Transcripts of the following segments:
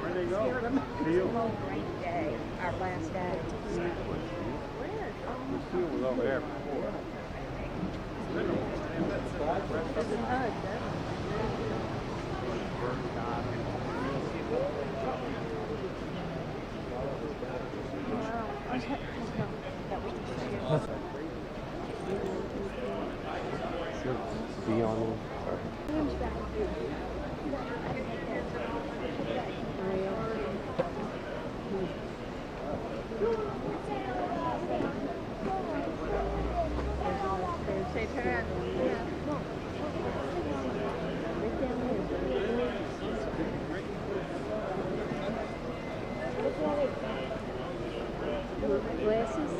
Where'd they go? Great day, our last day. The seal was over there before. Be on them. Say turn. Glasses?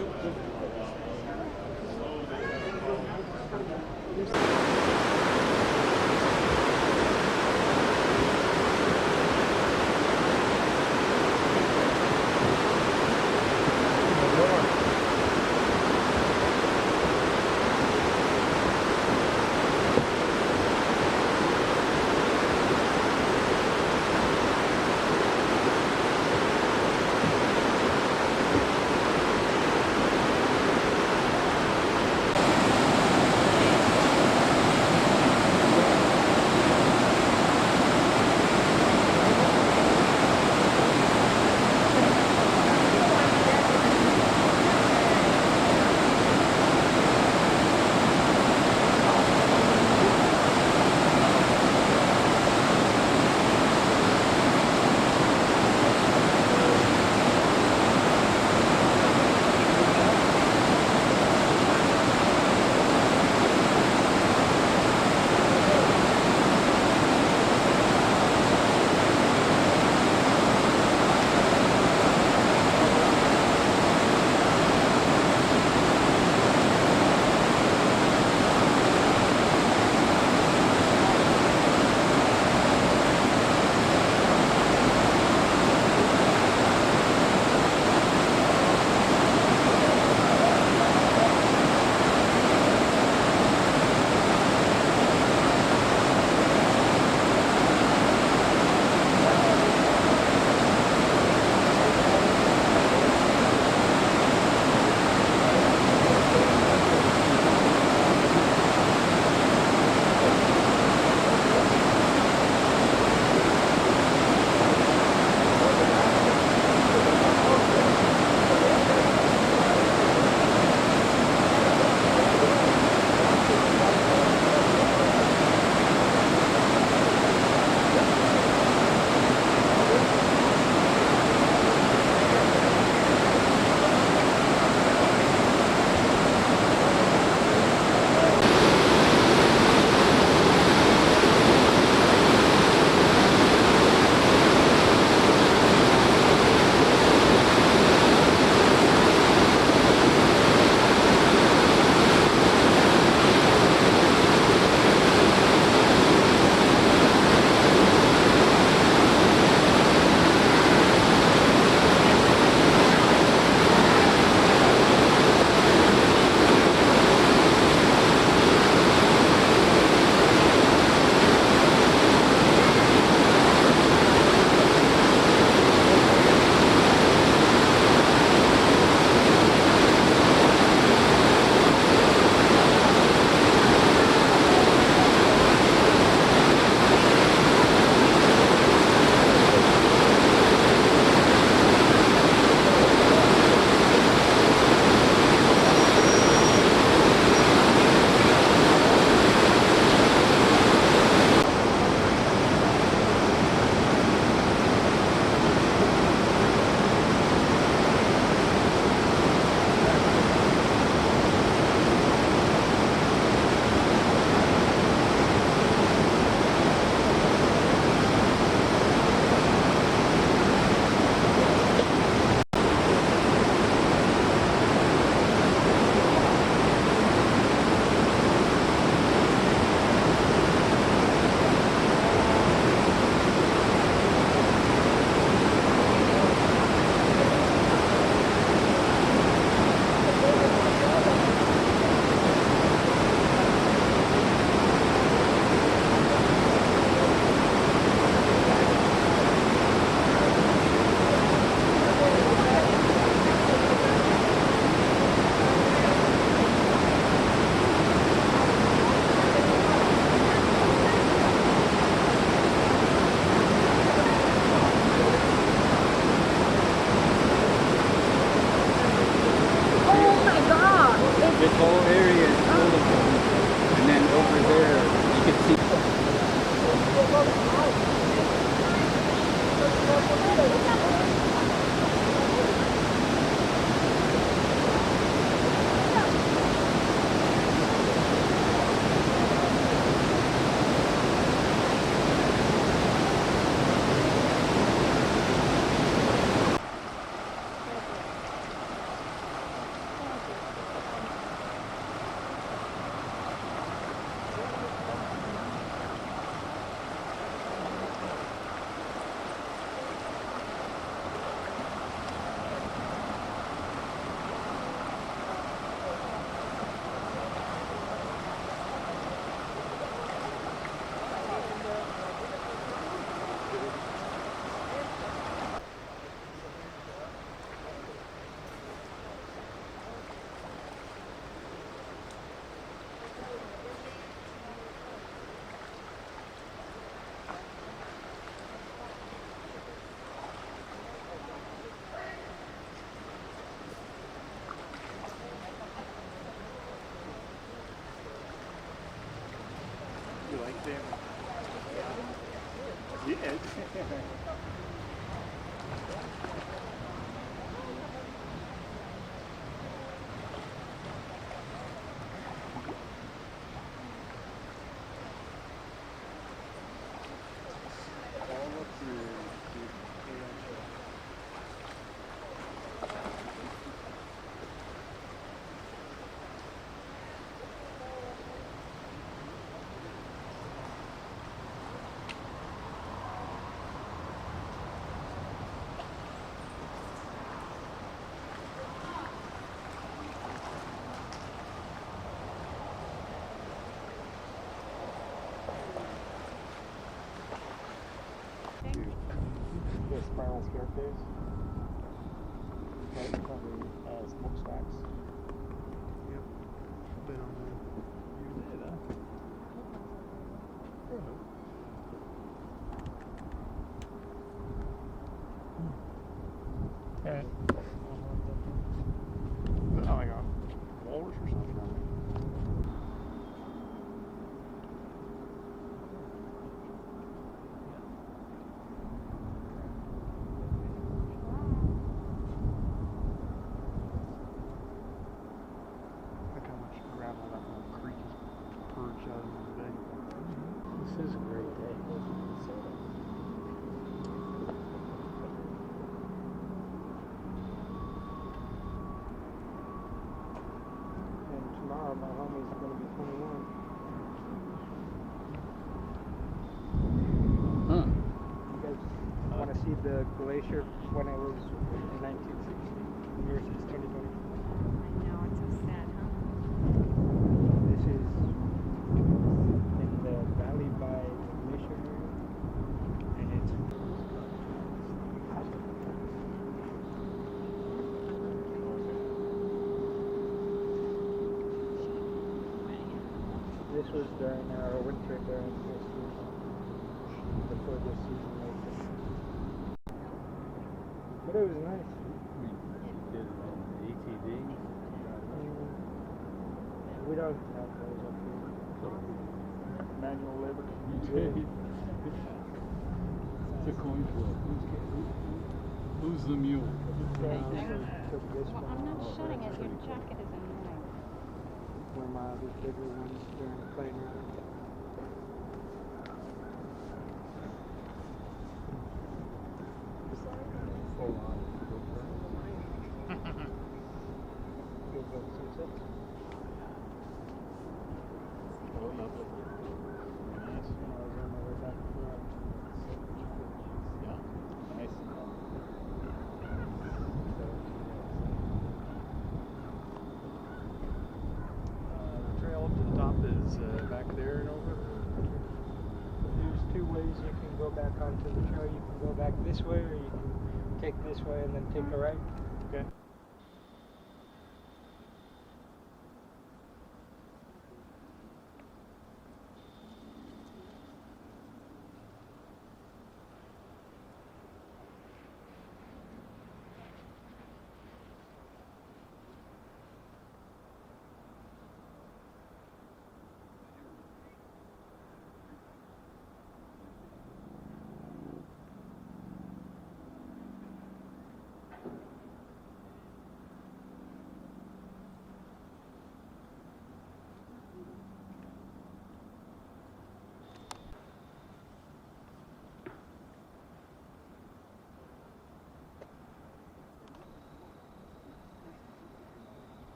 at Fullerton, and then over there you can see. You like them? Yes. The spiral staircase. Right in front of the smokestacks. Yep. Been on there. You did, huh? Yeah. Oh my god. Walrus or something? Look how much gravel that little creek is purged out of the bay. This is a great day. And tomorrow my homie's going to be 21. Huh. You guys want to see the glacier when it was in 1960 versus 2020? I know, it's so sad, huh? This is in the valley by the glacier area, and it's this was during our winter during this season, before this season opened. But it was nice. Did ATV? We don't have those up here. Manual labor. It's a coin flip. Who's the mule? Took this Well, one I'm not out shutting it. Your jacket is in the way. where my other bigger ones during the plane ride. Full on. You'll go see it. Oh, lovely. Nice. I was on my way back from Yeah. Nice. The trail up to the top is back there and over. There's two ways you can go back onto the trail. You can go back this way, or you can take this way and then take a right. Okay.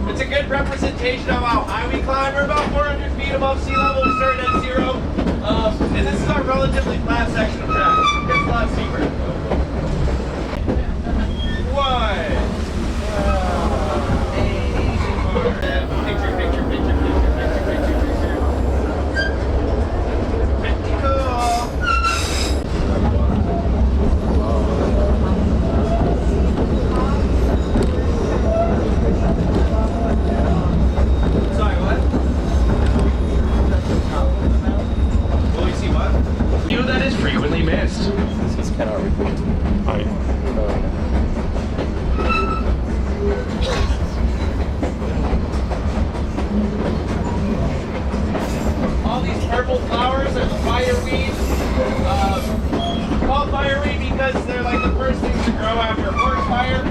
It's a good representation of how high we climb. We're about 400 feet above sea level. We started at 0. And this is our relatively flat section of track. It gets a lot steeper. 1. Picture. Pretty cool. Sorry, what? Will you see what? View that is frequently missed. This is cannot record. All these purple flowers are fireweed. Called fireweed because they're like the first things to grow after a forest fire.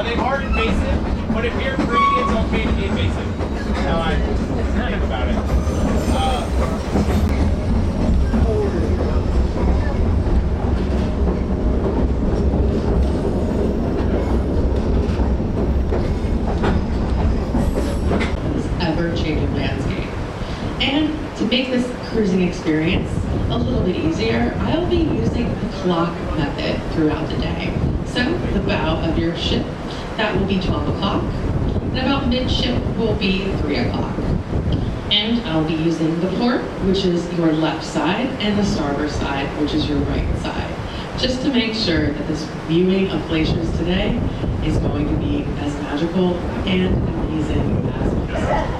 They are invasive, but if you're pretty, it's okay to be invasive. That's how I think about it. Ever-changing landscape. And to make this cruising experience a little bit easier, I'll be using the clock method throughout the day. So the bow of your ship, that will be 12 o'clock, and about midship will be 3 o'clock. And I'll be using the port, which is your left side, and the starboard side, which is your right side, just to make sure that this viewing of glaciers today is going to be as magical and amazing as possible.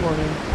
Morning.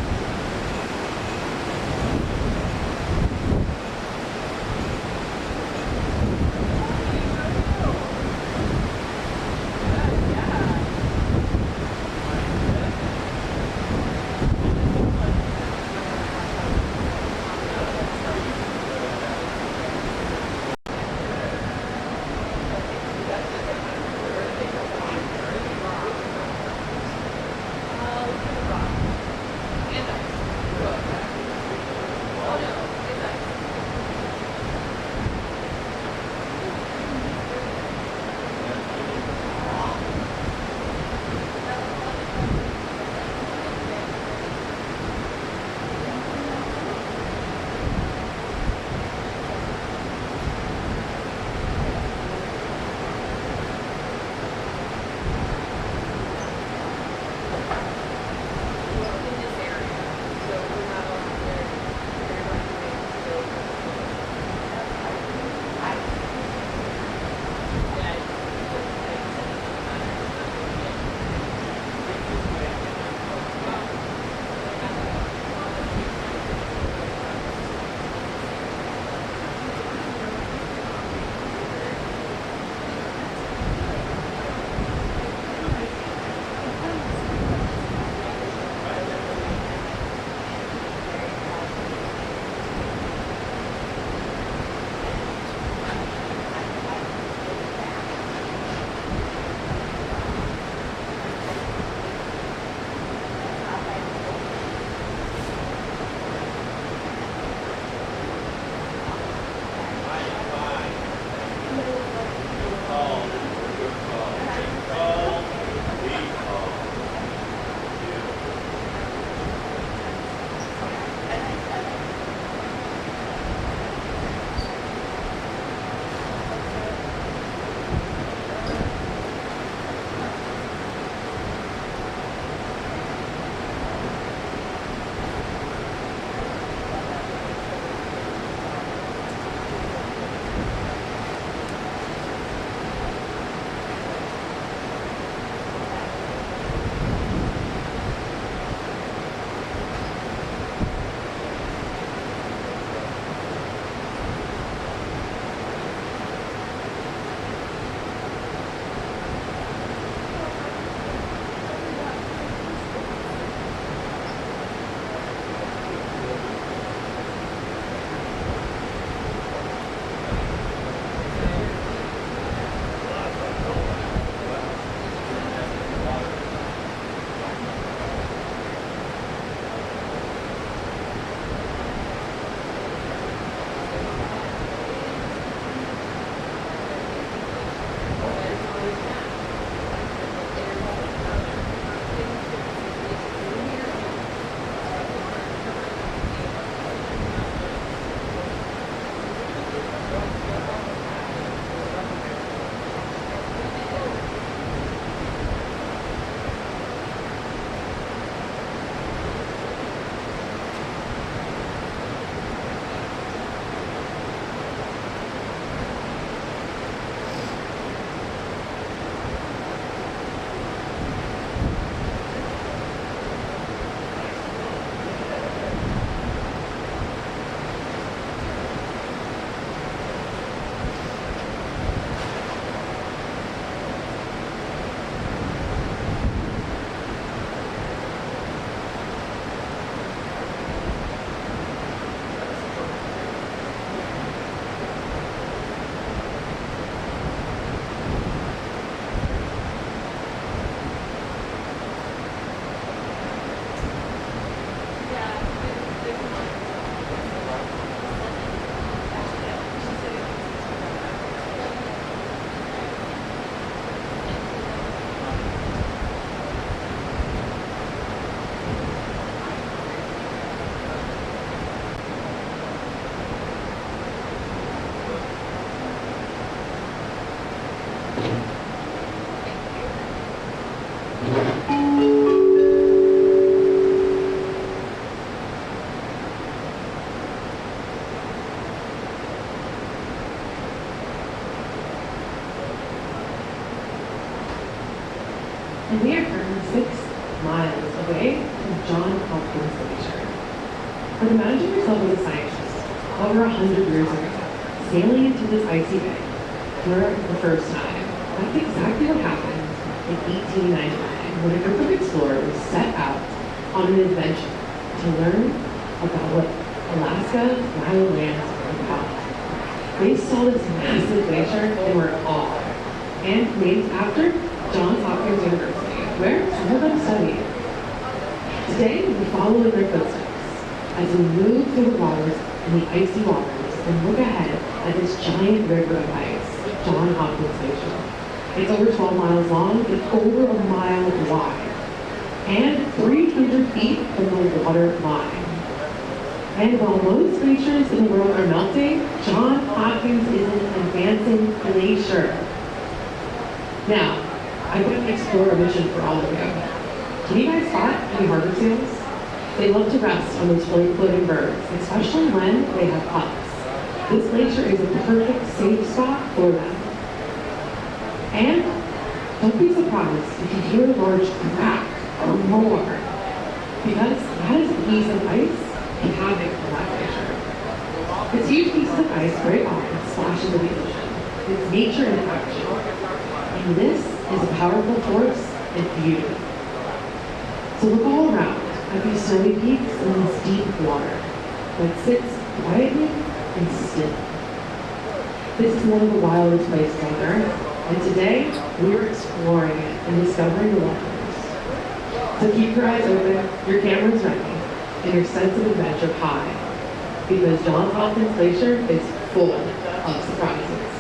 And we are currently 6 miles away from John But imagine yourself as a scientist over 100 years ago, sailing into this icy bay for the first time. That's exactly what happened in 1899 when a group of explorers set out on an adventure to learn about what Alaska's wild lands are about. They saw this massive glacier and were awed, and named after Johns Hopkins University, where some of them studied. Today, we follow in their footsteps as we move through the waters and the icy waters and look ahead at this giant river of ice, Johns Hopkins Glacier. It's over 12 miles long and over a mile wide, and 300 feet from the water line. And while most glaciers in the world are melting, Johns Hopkins is an advancing glacier. Now, I've got an explorer mission for all of you. Can you guys spot any harbor seals? They love to rest on those floating birds, especially when they have pups. This glacier is a perfect safe spot for them. And don't be surprised if you hear a large crack or roar, because that is a piece of ice and havoc for that glacier. This huge piece of ice break off and splash into the ocean. It's nature in action. And this is a powerful force and beauty. So look all around at these snowy peaks and this deep water that sits quietly and still. This is one of the wildest places on Earth, and today we are exploring it and discovering the wonders. So keep your eyes open, your cameras ready, and your sense of adventure high, because Johns Hopkins Glacier is full of surprises.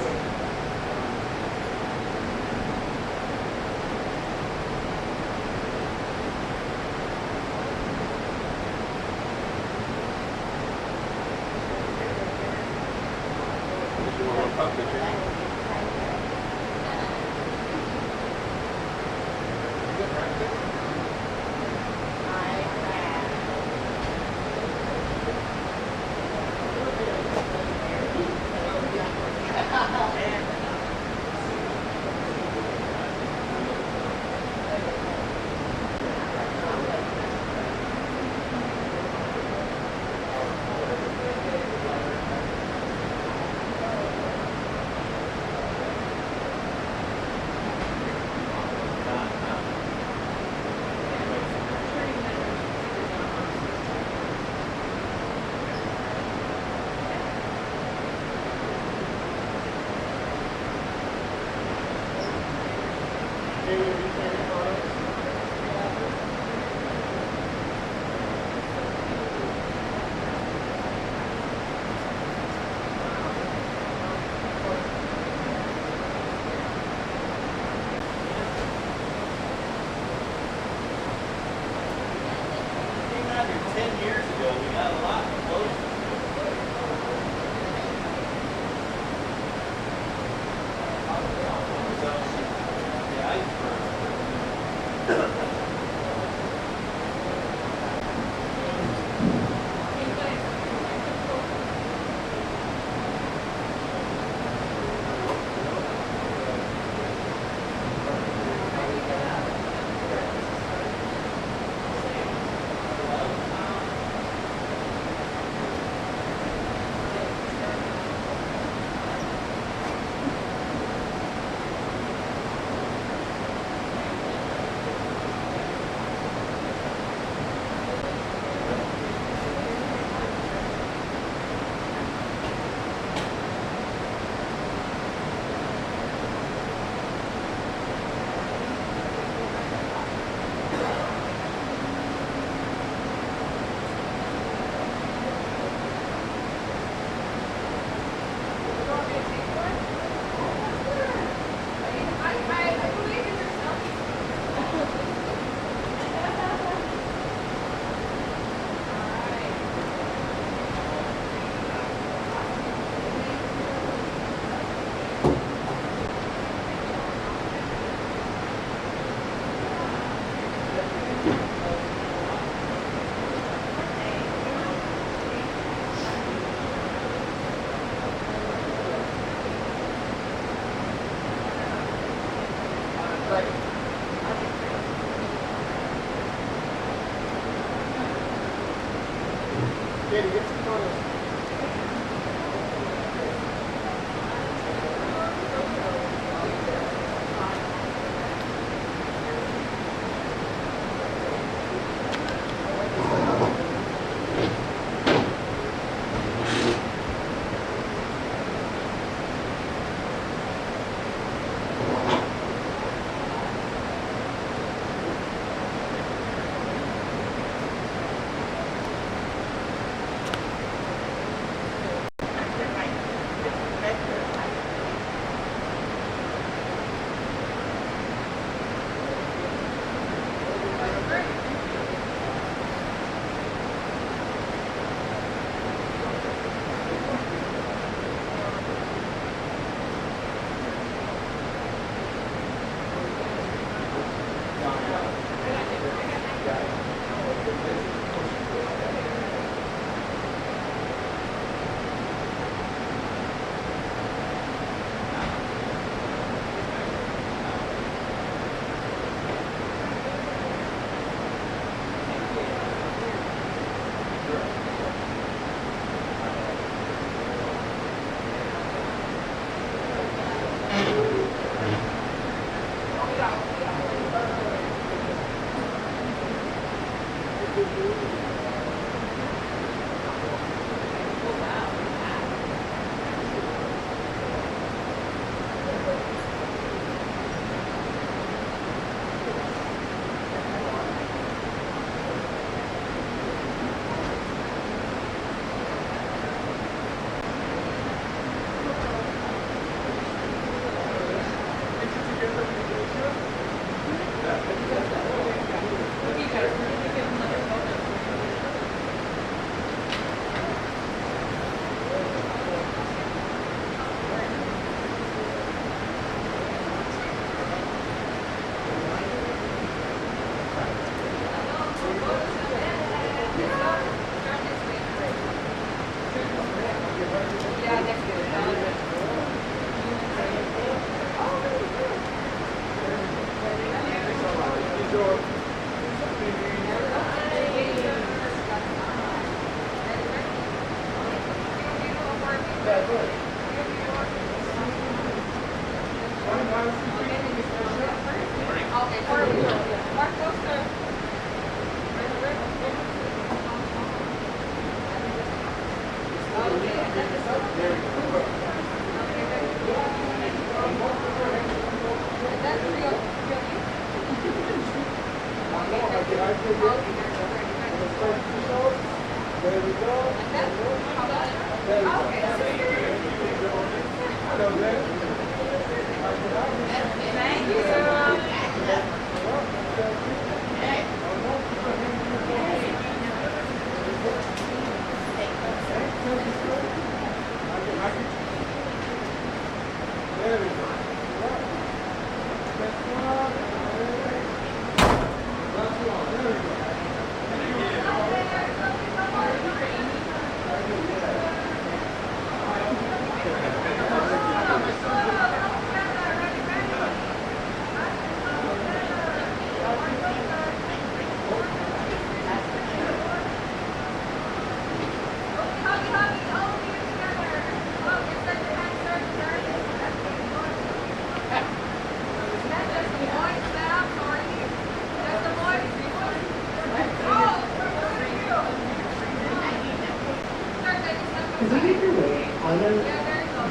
As you make your way out of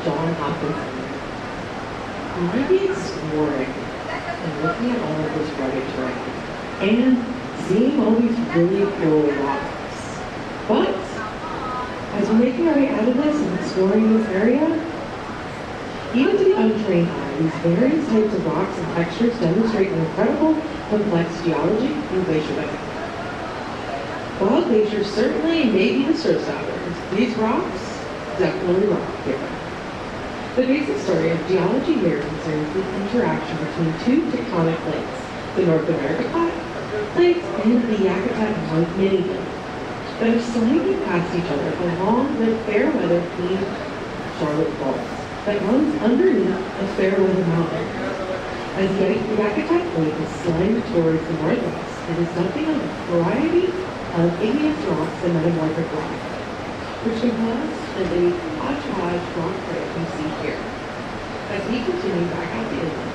John Hopkins, you might be exploring and looking at all of this rugged terrain and seeing all these really cool rocks. But as we're making our way out of this and exploring this area, even to the untrained eye, these various types of rocks and textures demonstrate an incredible complex geology and glacier dynamics. While glaciers certainly may be the showstoppers, these rocks definitely rock here. The basic story of geology here concerns the interaction between two tectonic plates, the North America plates and the Yakutat mini plates, that are sliding past each other along the fair-weather Queen Charlotte Fault that runs underneath a fair-weather mountain. As the Yakutat plate is sliding towards the northwest, it is dumping a variety of igneous rocks and metamorphic rock, pushing past and a hodgepodge rock break you see here. As we continue back out the inlet,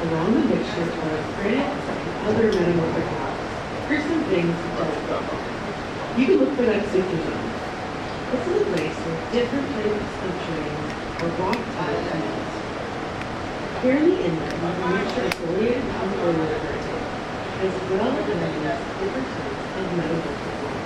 along the mixture of granite and other metamorphic rocks, here's some things to look for. You can look for that super zone. This is a place where different types of terrain or rock types meet. Here in the inlet, you can mixture affiliated and unrelated granite, as well as different types of metamorphic rock.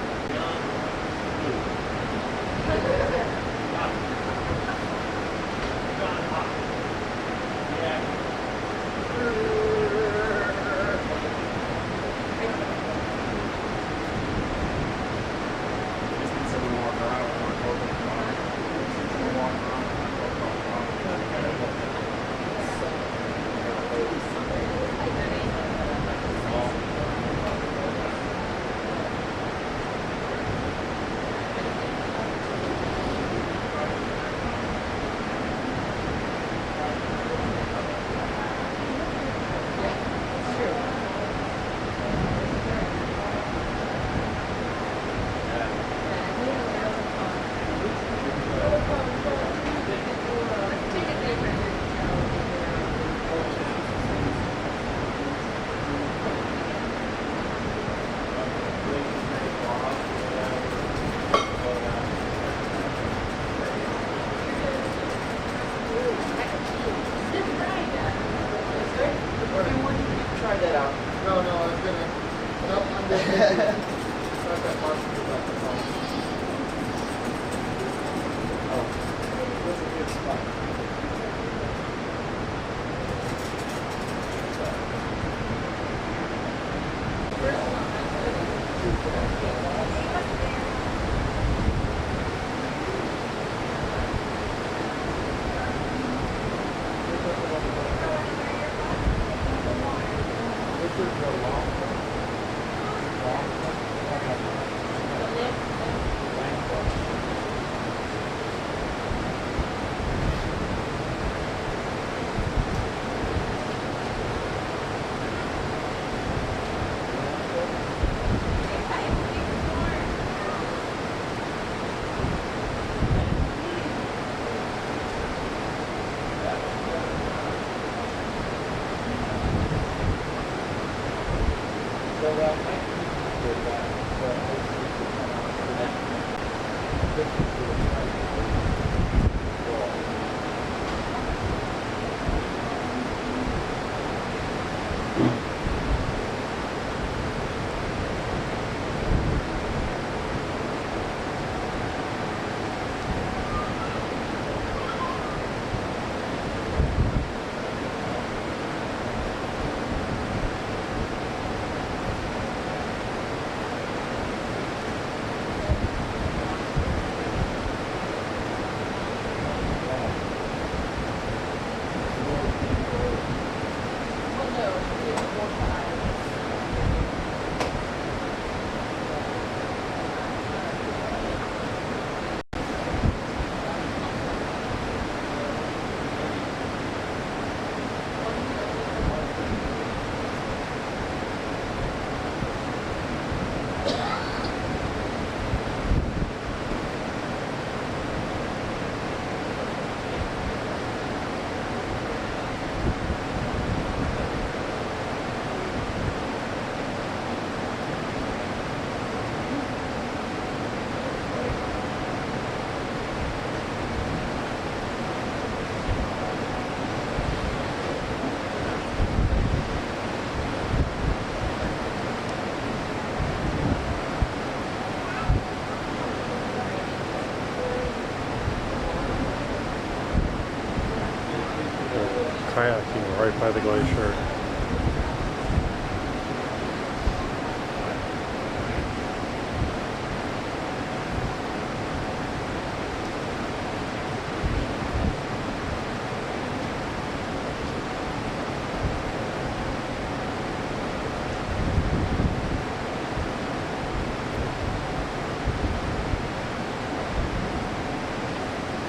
Kayaking right by the glacier.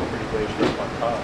Pretty glacier up on top.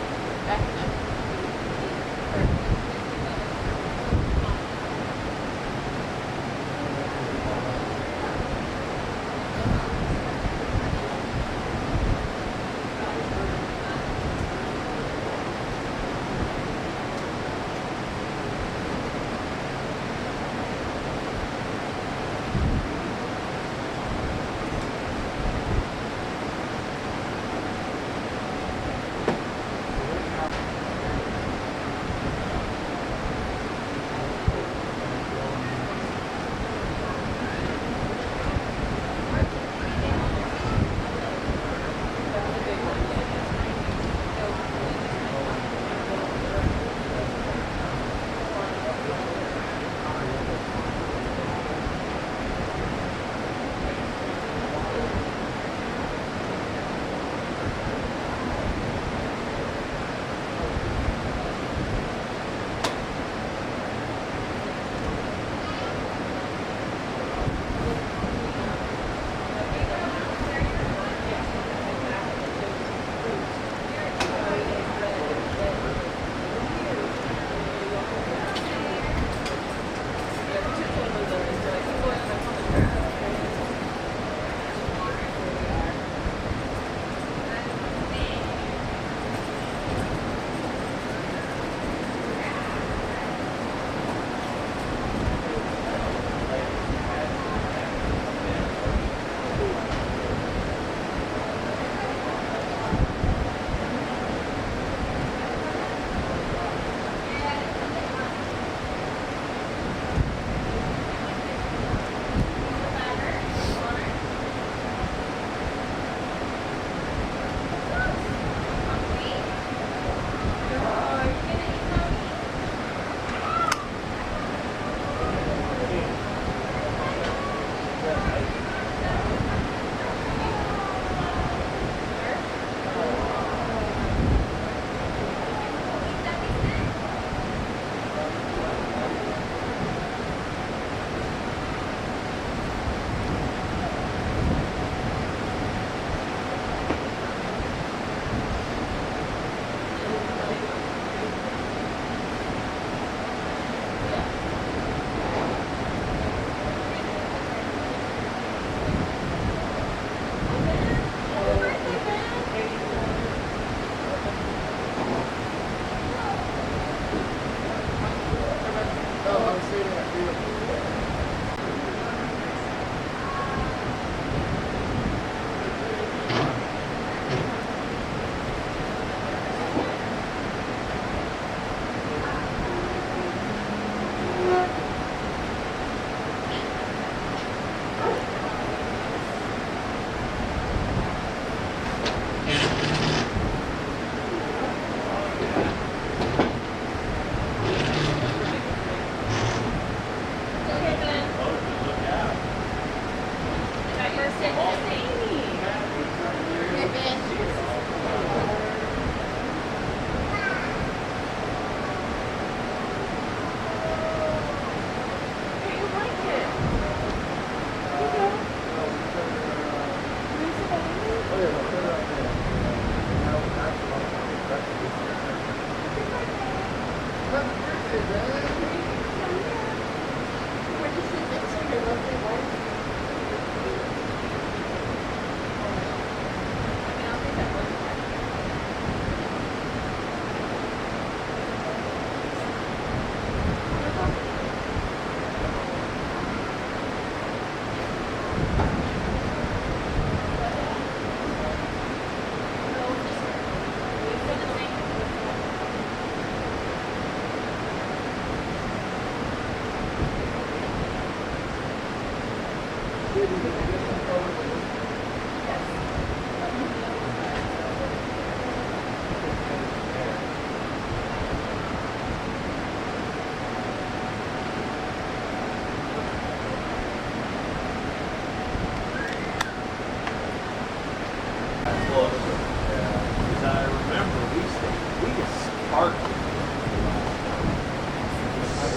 Close. Because I remember we just sparked.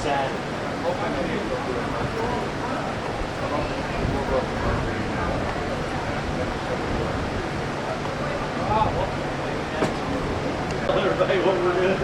Saturday. Tell everybody what we're doing.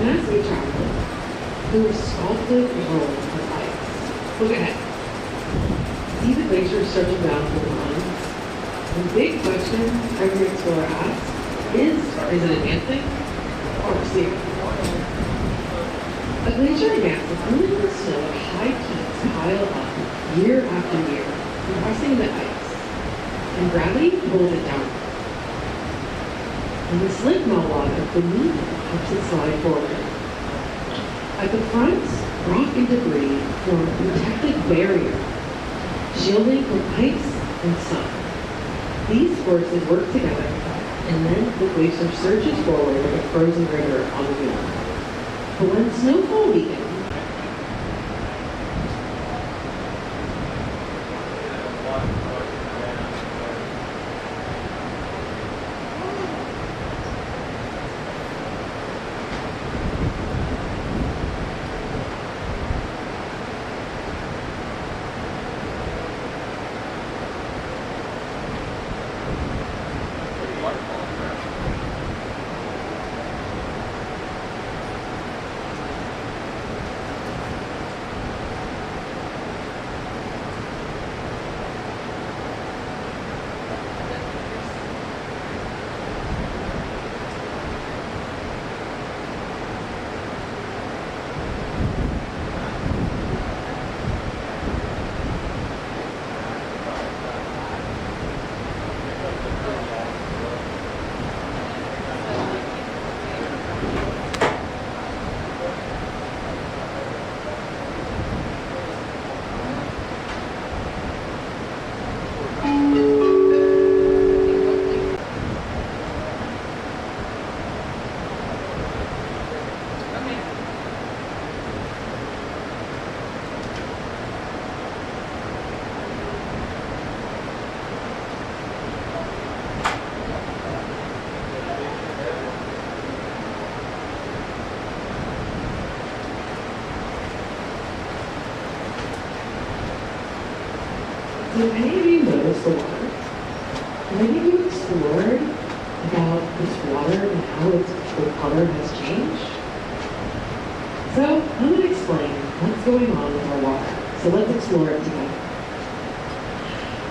When I say chocolate, there were sculpted rolls of ice. Look ahead. See the glacier stretching down to the line? The big question every explorer asks is it advancing or receding? A glacier advances only when the snow at high peaks pile up year after year, compressing the ice, and gravity pulls it down. And the slick meltwater beneath helps it slide forward. At the front, rock and debris form a protective barrier, shielding from ice and sun. These forces work together, and then the glacier surges forward like a frozen river on the moon. But when snowfall weakens, did any of you notice the water? Have any of you explored about this water and how the color has changed? So I'm going to explain what's going on with our water. So let's explore it together.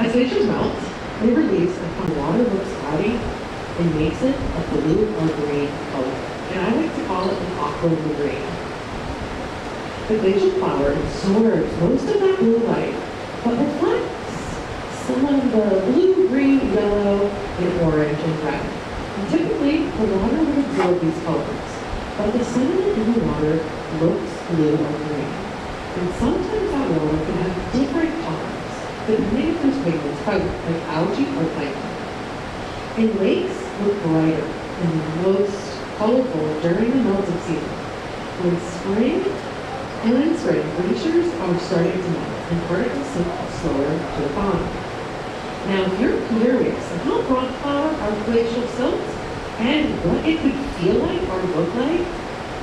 As glaciers melt, they release the water looks cloudy and makes it a blue or green color. And I like to call it an aqua blue green. The glacial flower absorbs most of that blue light, but reflects some of the blue, green, yellow, and orange and red. And typically, the water would absorb these colors, but the sediment in the water looks blue or green. And sometimes that water can have different colors, depending if there's pigments present, like algae or plankton. And lakes look brighter and most colorful during the melting season. When spring and in spring, glaciers are starting to melt and particles sink slower to the bottom. Now, if you're curious about rock flower or glacial silt and what it could feel like or look like,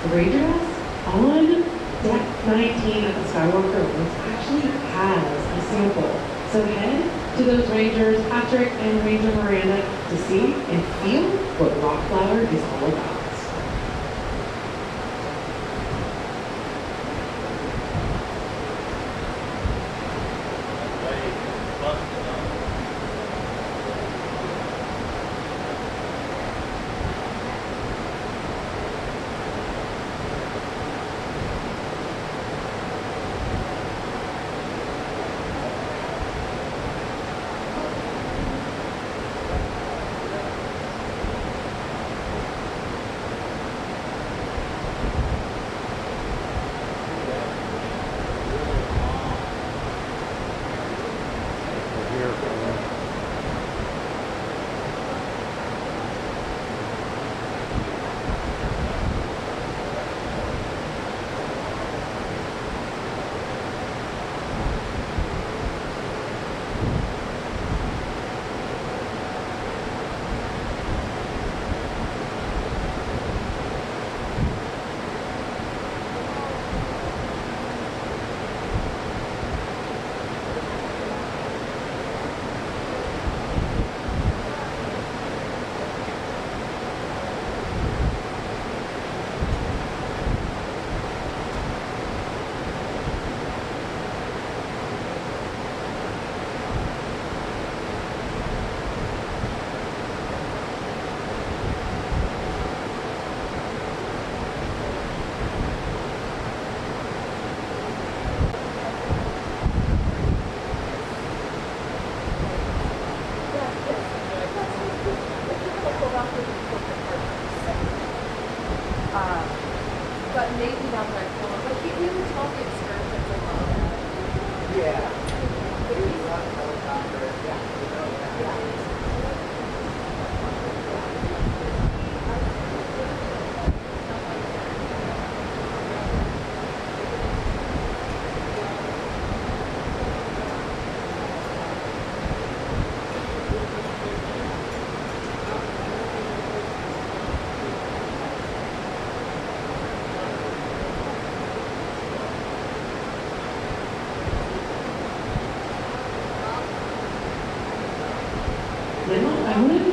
the ranger house on deck 19 at the Skywalker Ruins actually has a sample. So head to those rangers, Patrick and Ranger Miranda, to see and feel what rock flower is all about.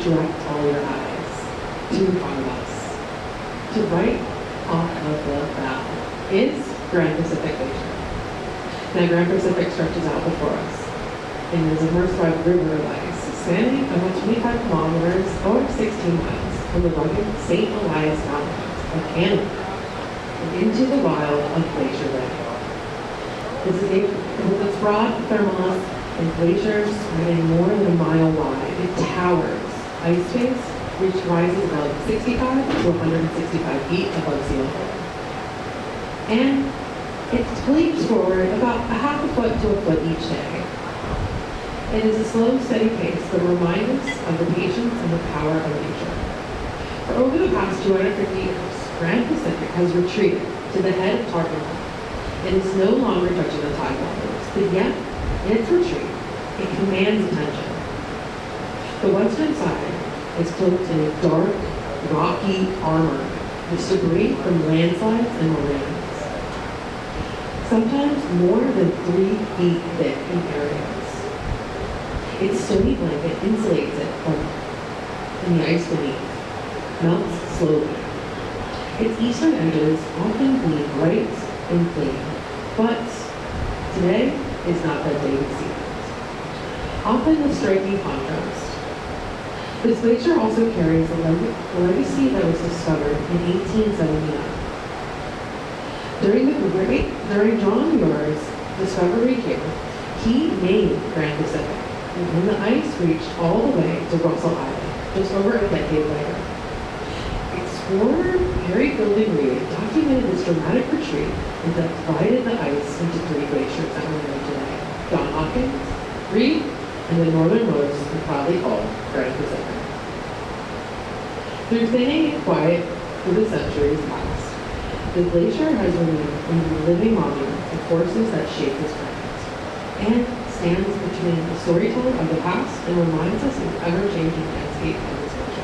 direct all your eyes to in front of us. To right off of the bow is Grand Pacific Glacier. Now Grand Pacific stretches out before us and is immersed by the river of ice, spanning about 25 kilometers or 16 miles from the rugged St. Elias Mountains of Canada and into the wild of Glacier Bay. With its broad thermals and glaciers spreading more than a mile wide, it towers. Ice face which rises about 65 to 165 feet above sea level. And it leaps forward about a half a foot to a foot each day. It is a slow, steady pace that reminds us of the patience and the power of nature. For over the past 250 years, Grand Pacific has retreated to the head of Tarpon. It is no longer touching the tide waters, but yet, in its retreat, it commands attention. The western side is cloaked in a dark, rocky armor with debris from landslides and moraines. Sometimes more than 3 feet thick in areas. Its stony blanket insulates it from the ice beneath, melts slowly. Its eastern edges often gleam bright and clean, but today is not that day to see it. Often a striking contrast. This glacier also carries a legacy that was discovered in 1879. During John Muir's discovery here, he named Grand Pacific, and when the ice reached all the way to Russell Island, just over a decade later. Explorer Harry Fielding Reid documented this dramatic retreat that divided the ice into 3 glaciers that we know today: John Hopkins, Reid, and the northernmost we proudly call Grand Pacific. Through thinning and quiet through the centuries past, the glacier has remained a living monument of forces that shape this planet, and stands between the storyteller of the past and reminds us of the ever-changing landscape of this glacier.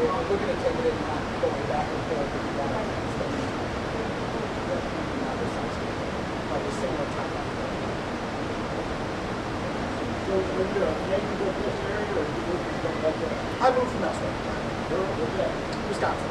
we're looking to take it in and not going back and forth with the water. Like a similar timeline. So, when you're you go to this area, or you move from back there? I moved from elsewhere. Where's that? Wisconsin.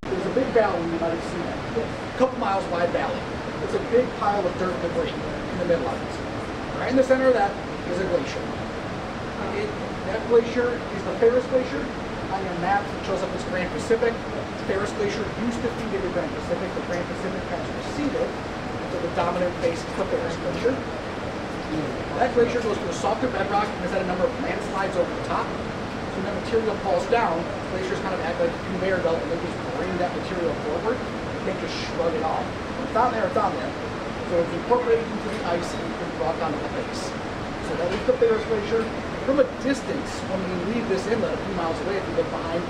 There's a big valley, you might have seen it. A couple miles wide valley. It's a big pile of dirt and debris in the middle of it. Right in the center of that is a glacier. That glacier is the Ferris Glacier. On your map, it shows up as Grand Pacific. Ferris Glacier used to feed into Grand Pacific. The Grand Pacific has receded, so the dominant face is the Ferris Glacier. That glacier goes to a softer bedrock and has had a number of landslides over the top. So when that material falls down, glaciers kind of act like a conveyor belt and they just bring that material forward. You can't just shrug it off. When it's on there, it's on there. So it's incorporated into the ice and it's been brought down to the face. So that is the Ferris Glacier. From a distance, when we leave this inlet a few miles away, if you look behind,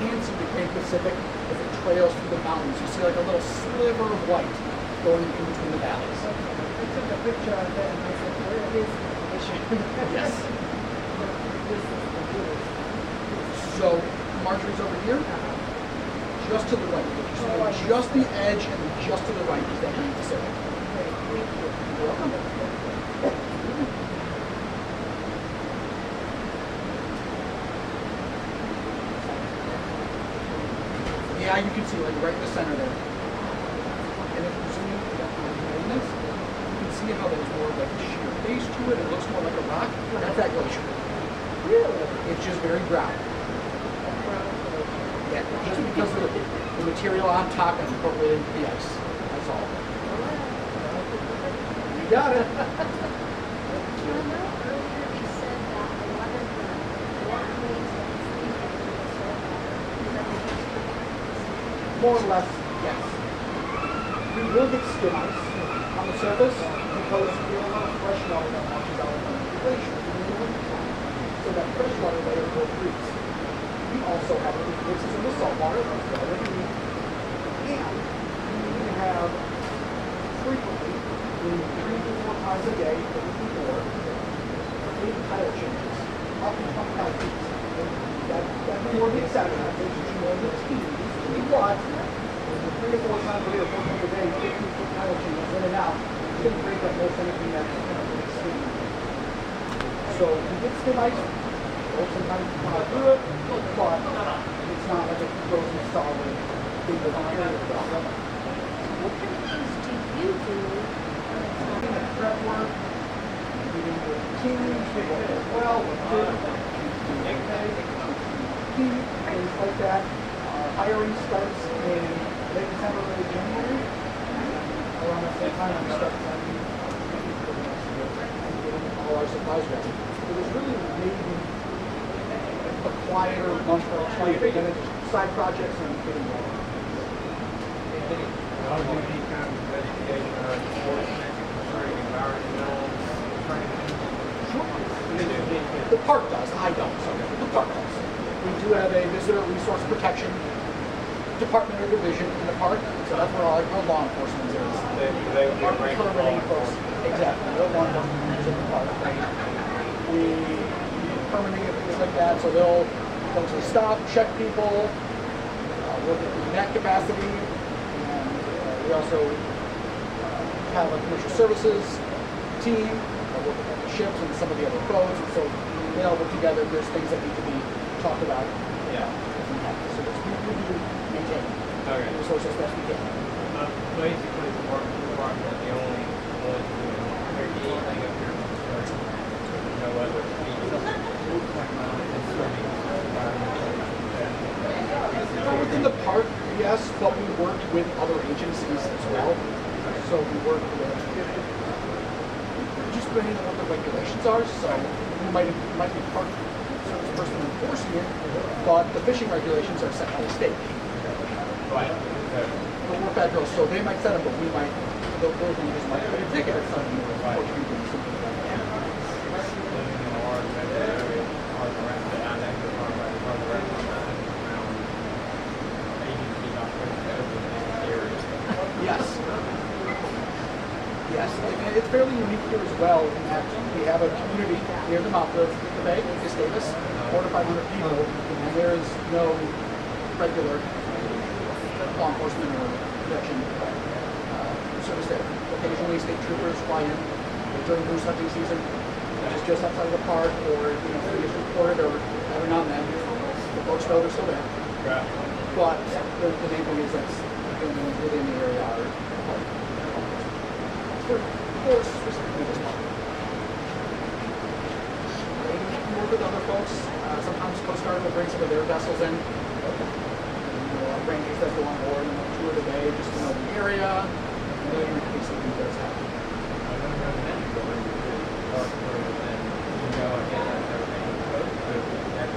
you can see the Great Pacific as it trails through the mountains. You see like a little sliver of white going in between the valleys. I took a picture of that and I said, where is the glacier? Yes. So Marjorie's over here, just to the right. So just the edge and just to the right is that Great Pacific. You're welcome. Yeah, you can see like right in the center there. And if you zoom in, you can see how there's more like a sheer face to it. It looks more like a rock. That's that glacier. Really? It's just very brown. Yeah, just because of the material on top is incorporated into the ice. That's all. You got it. More or less, yes. We will get skim ice on the surface because we have a lot of fresh water that washes out of the glacier in the wintertime. So that fresh water layer will freeze. We also have it mixes in the salt water, that's the other thing. And we have frequently, 3 to 4 times a day, maybe more, 8 tile changes, up to 25 feet. That's more the exception, because you know the team. But 3 to 4 times a year, 4 times a day, 15-foot tile changes in and out, it's going to break up most anything that's really skim. So we get skim ice, or sometimes you want to do it, but it's not like a frozen solid thing that's on here. What kind of things do you do? Prep work, we do the teams, as well, things like that. Hiring starts in late December, early January. Around the same time, we start planning all our supplies ready. It was really maybe a quieter month or two, then it's side projects and getting ready. How do you kind of investigation or enforcement concerning environmental training? The park does, I don't, so the park does. We do have a visitor resource protection department or division in the park, so that's where all our law enforcement is. They would be ranking law enforcement. Exactly, the law enforcement is in the park. We do permitting and things like that, so they'll eventually stop, check people, look at the net capacity, and we also have a commercial services team that work with the ships and some of the other boats, and so we all work together. There's things that need to be talked about. Yeah. So we do maintain the resources as best we can. Basically, the park department are the only ones doing anything up here. No other. Yes, but we worked with other agencies as well. So we worked with, just depending on what the regulations are. So we might be part service person enforcing it, but the fishing regulations are set by the state. Right. But we're federal, so they might set them, but we might, those ones might put a ticket or something. Or something like that. Living in a large metro area, hard around the annex or hard around agency operations in this area. Yes. Yes, and it's fairly unique here as well in that we have a community near the mouth of the bay, Gustavus, 400 to 500 people, and there is no regular law enforcement or protection service there. Occasionally state troopers fly in during moose hunting season, which is just outside of the park, or if it's reported or every now and then, the folks know they're still there. Right. But the main thing is that's the only ones within the area are for specifically this one. We work with other folks. Sometimes Coast Guard will bring some of their vessels in. Rangers that go on board and tour the bay just to know the area. And then in case something does happen. I don't recommend you go into the dark areas and I guess that's everything you're supposed to do. That's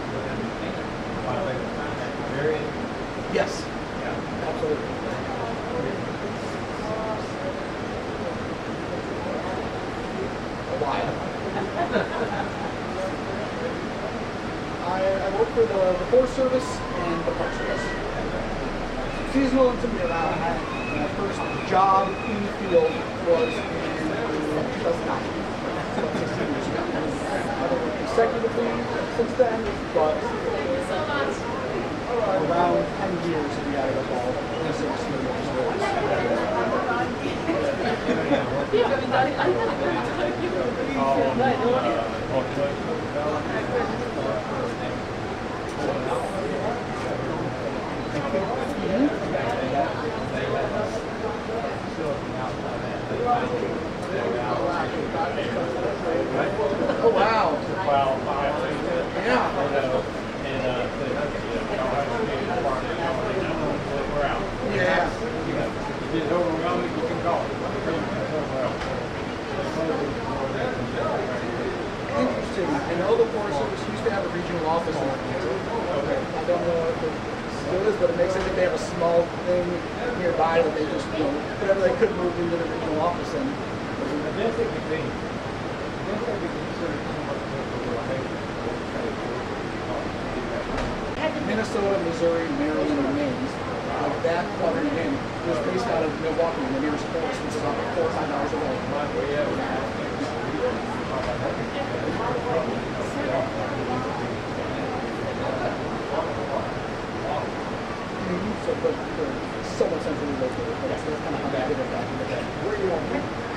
within the thing. Violate the sign that area. Yes, Yeah. absolutely. Why? I work for the Forest Service and the Park Service. Seasonal and something around. My first job in the field was in 2009, so 16 years ago. I've been working consecutively since then, but around 10 years to be out of the ball in the service Oh wow! Yeah. Yeah. It's overwhelming, you can call it. Interesting. I know the Forest Service used to have a regional office in Atlanta. I don't know if it still is, but it makes sense that they have a small thing nearby that they just, whatever they could move into the regional office in. I guess it could be. I guess they could consider somewhat Minnesota, Missouri, Maryland, and Maine. That quadrant in was based out of Milwaukee, the nearest forest, which is about 4 or 5 hours away. So, but they're somewhat centrally located, but that's kind of how they did it back in the day. Where do you want to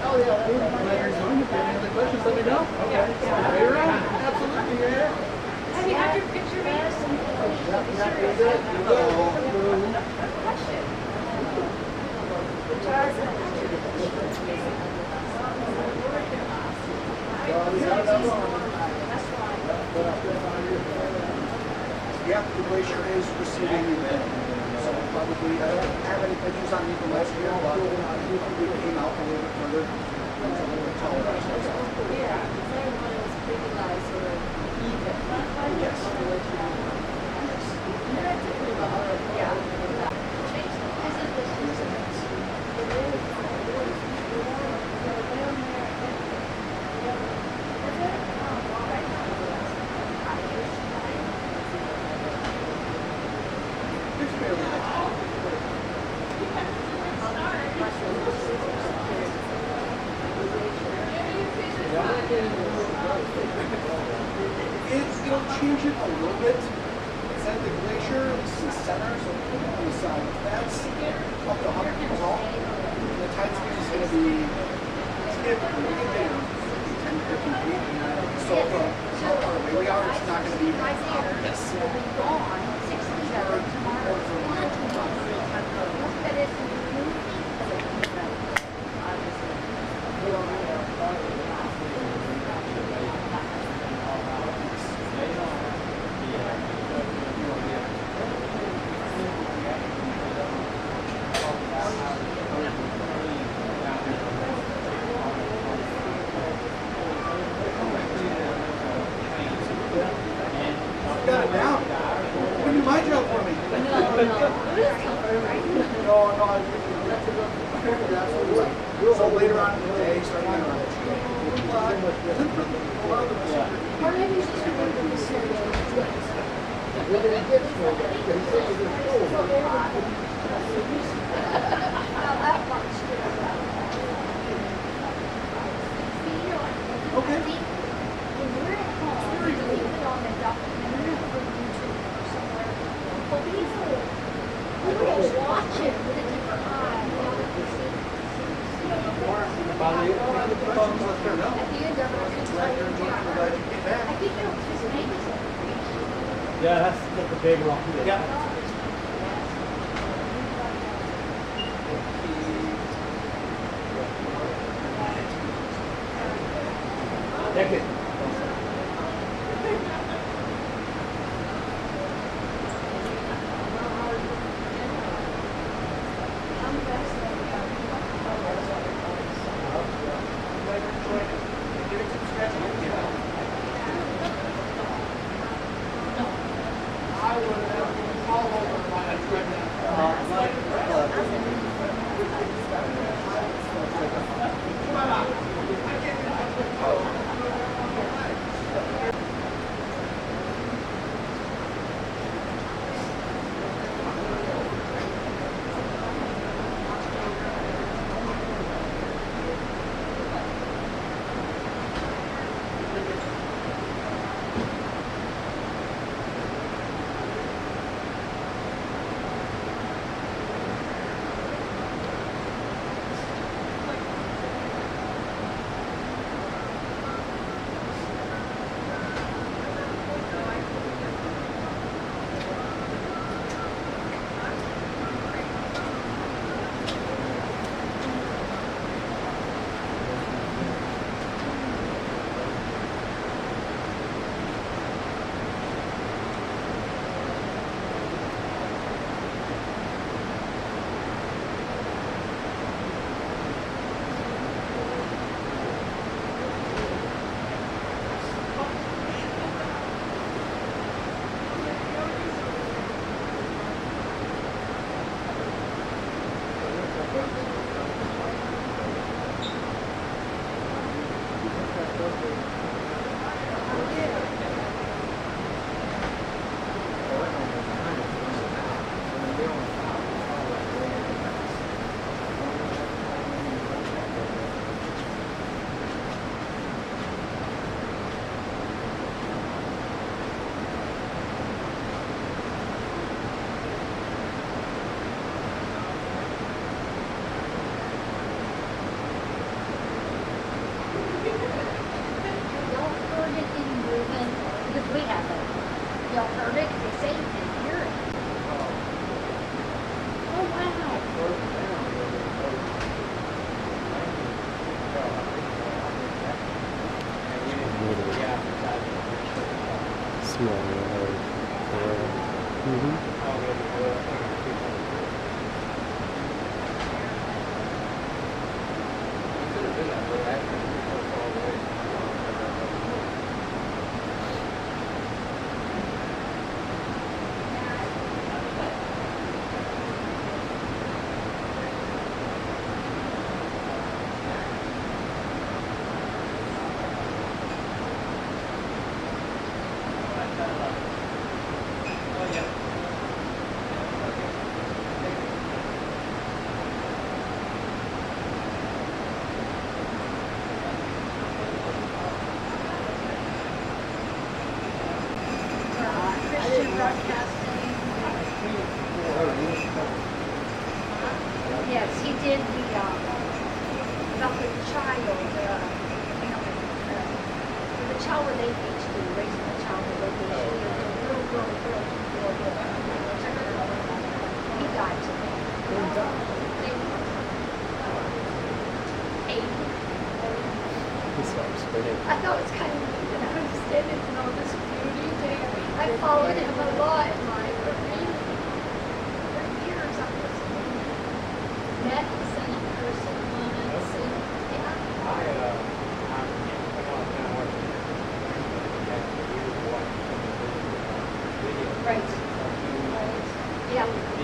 Oh, yeah. If you have any other questions, let me know. Okay. You're right. Absolutely, yeah. Have you had your picture made? Yeah, the glacier is receding. So probably, I don't have any pictures on me from last year, but we came out a little bit further. It's a little bit taller. Yeah, everyone was pretty nice or even. Yes. It'll change it a little bit. It's at the glacier, it's the center, so on the side. That's up to 100 feet tall. The tide speed is going to be, it's going to get down 10 to 15 feet. So from how far away we are, it's not going to be this. No, I think you're absolutely right. So later on in the day, starting around Or maybe it's just a regular cereal. Now that one's good. Okay. When we're at home, we leave it on the documentary for YouTube or somewhere. But we will watch it with a different eye. At the end of it, it's like, I think it was his name. Yeah, that's the big one. Yeah. Decade. Y'all heard it in Reuben, because we have it. Y'all heard it, they say you can hear it. Oh, wow. Small. Mm-hmm. Christian Broadcasting. Yes, he did the, about the child, the child with ADHD, raising a child with ADHD. A little girl. He died today. I thought it was kind of neat that I was standing in all this beauty thing. I followed him a lot in my career. For years I was met his in person once. And, yeah. Right. Yeah.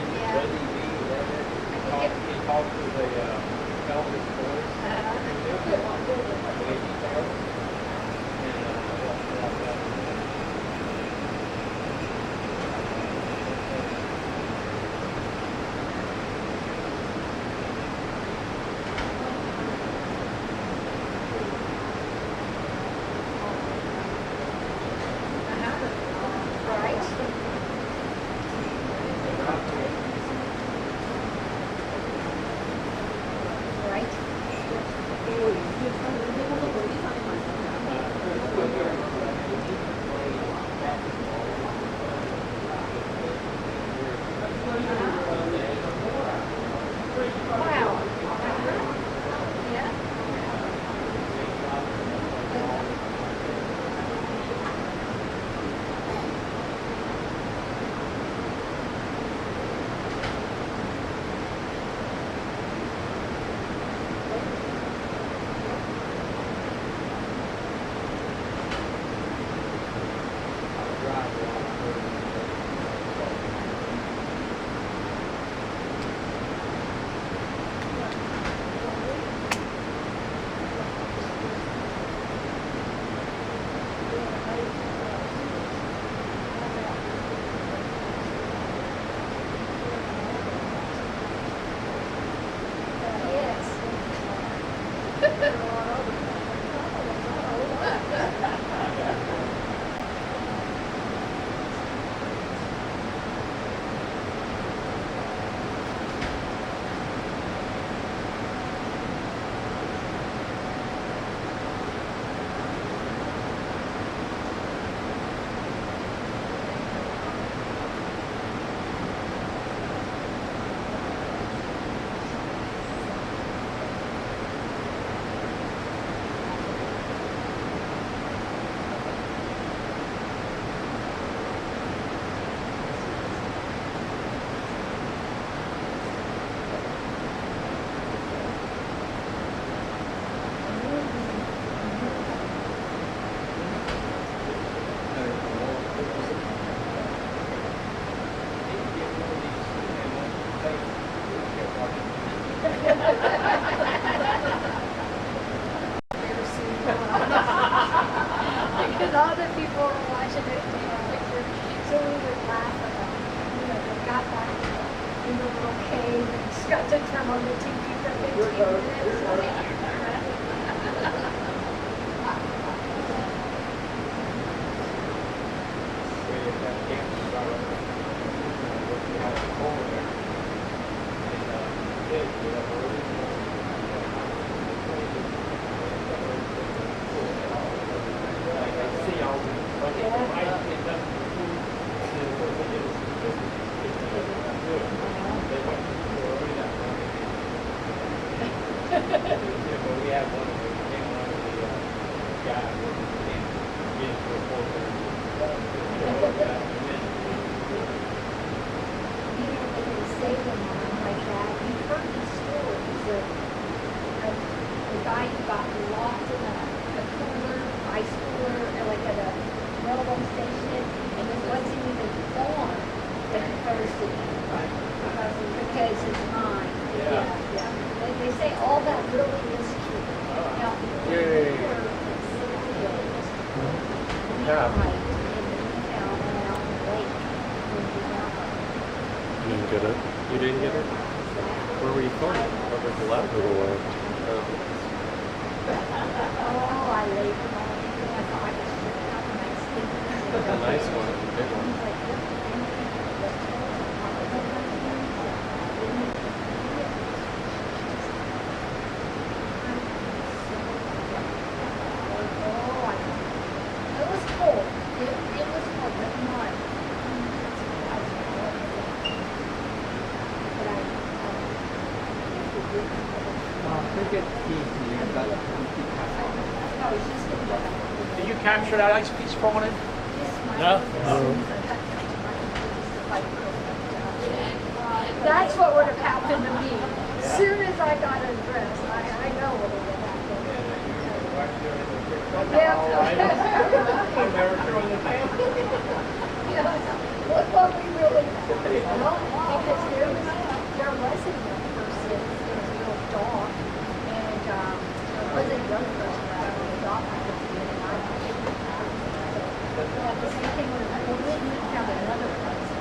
other people were watching it take a picture. So we would laugh about it. They got back in the little cave and got to turn on the TV for 15 minutes. You didn't get it? Where were you going? Over the left? Over the left. Oh, I laid them all. I thought I was stripping out the nice thing. A nice one, a big one. It was cold. It was cold, but not. Did you capture that ice piece falling in? No. That's what would have happened to me. As soon as I got undressed, I know what would have happened. I'm never throwing the pan. Look what we really well, because there wasn't a person, there was a little dog, and there wasn't a young person, but the dog was in, and I but the same thing with we wouldn't have another person.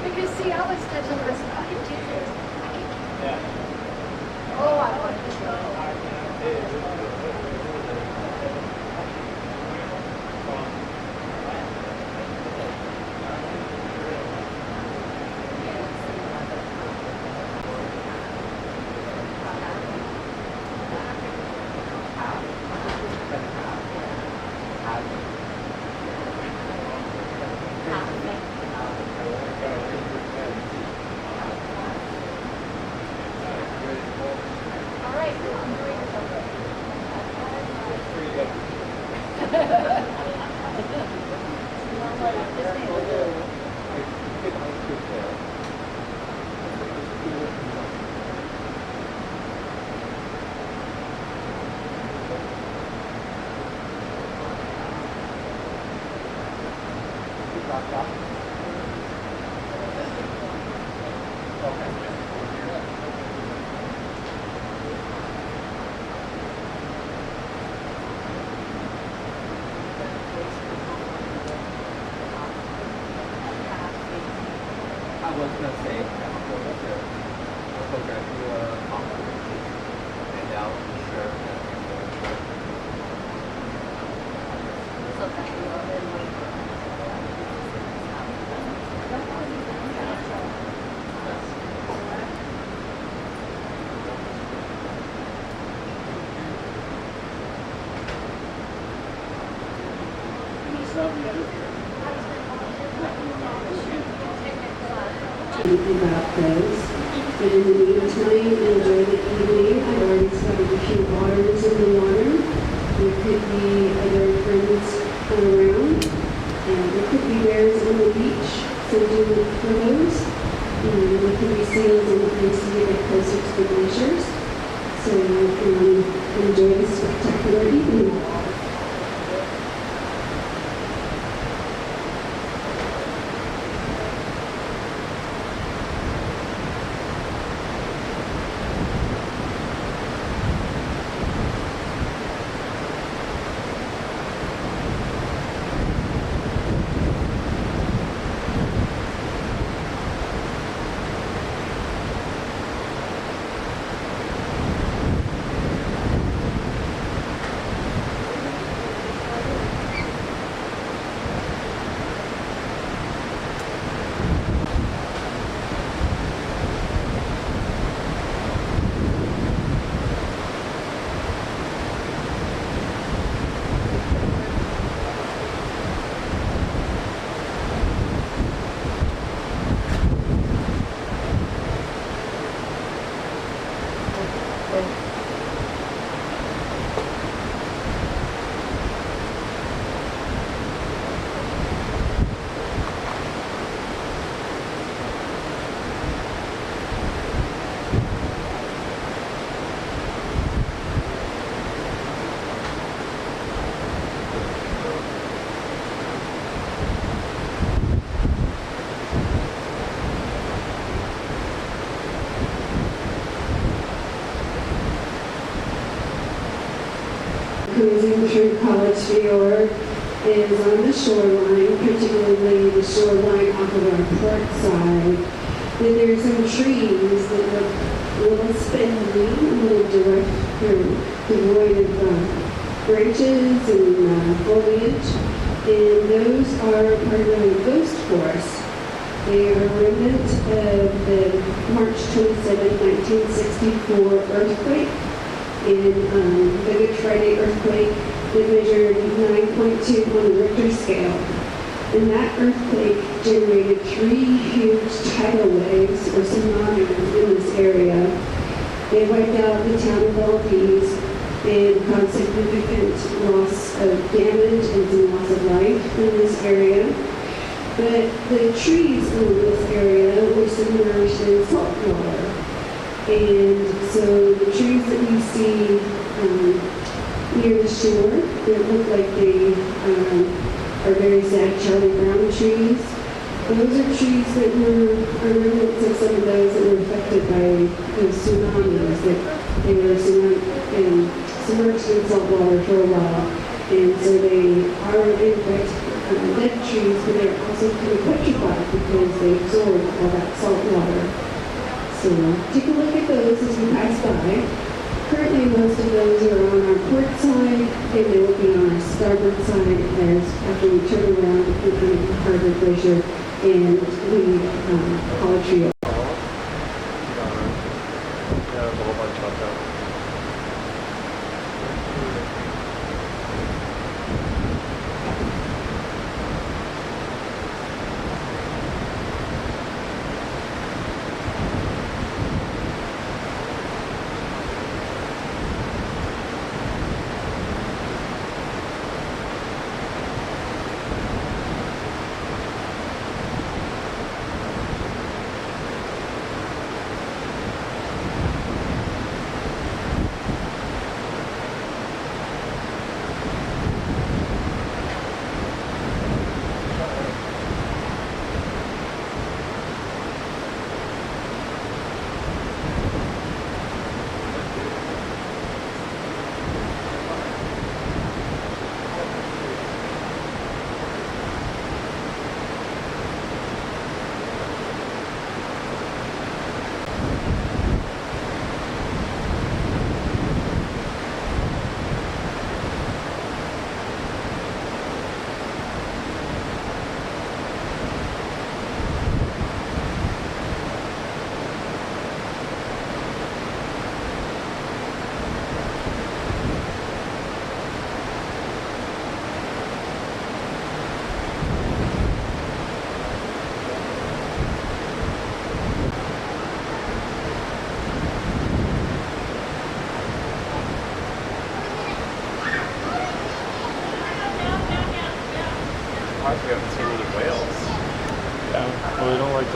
Because see, I was touching this. I can do this. Oh, I want to go. All right, I'm doing I was going to say, we'll go through a conference and out and share About those. But in the meantime, enjoy the evening. I've already spotted a few otters in the water. There could be other friends around. And there could be bears on the beach, so do look for those. And there could be seals on the ice to get closer to the glaciers. So enjoy the spectacular evening. Cruising through College Fjord is on the shoreline, particularly the shoreline off of our port side. Then there's some trees that look a little spindly, a little devoid of branches and foliage. And those are part of a ghost forest. They are a remnant of the March 27, 1964 earthquake. In the Good Friday earthquake that measured 9.2 on the Richter scale. And that earthquake generated 3 huge tidal waves or tsunamis in this area. They wiped out the town of Valdez and caused significant loss of damage and some loss of life in this area. But the trees in this area were submerged in salt water. And so the trees that we see near the shore that look like they are very sad Charlie Brown trees, those are trees that are remnants of some of those that were affected by the tsunamis, that they were submerged in salt water for a while. And so they are in fact dead trees, but they're also kind of petrified because they absorb all that salt water. So take a look at those as we pass by. Currently, most of those are on our port side, and they will be on our starboard side as after we turn around and come into Harbor Glacier and we College Fjord. Yeah, a whole bunch of them.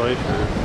glaciers.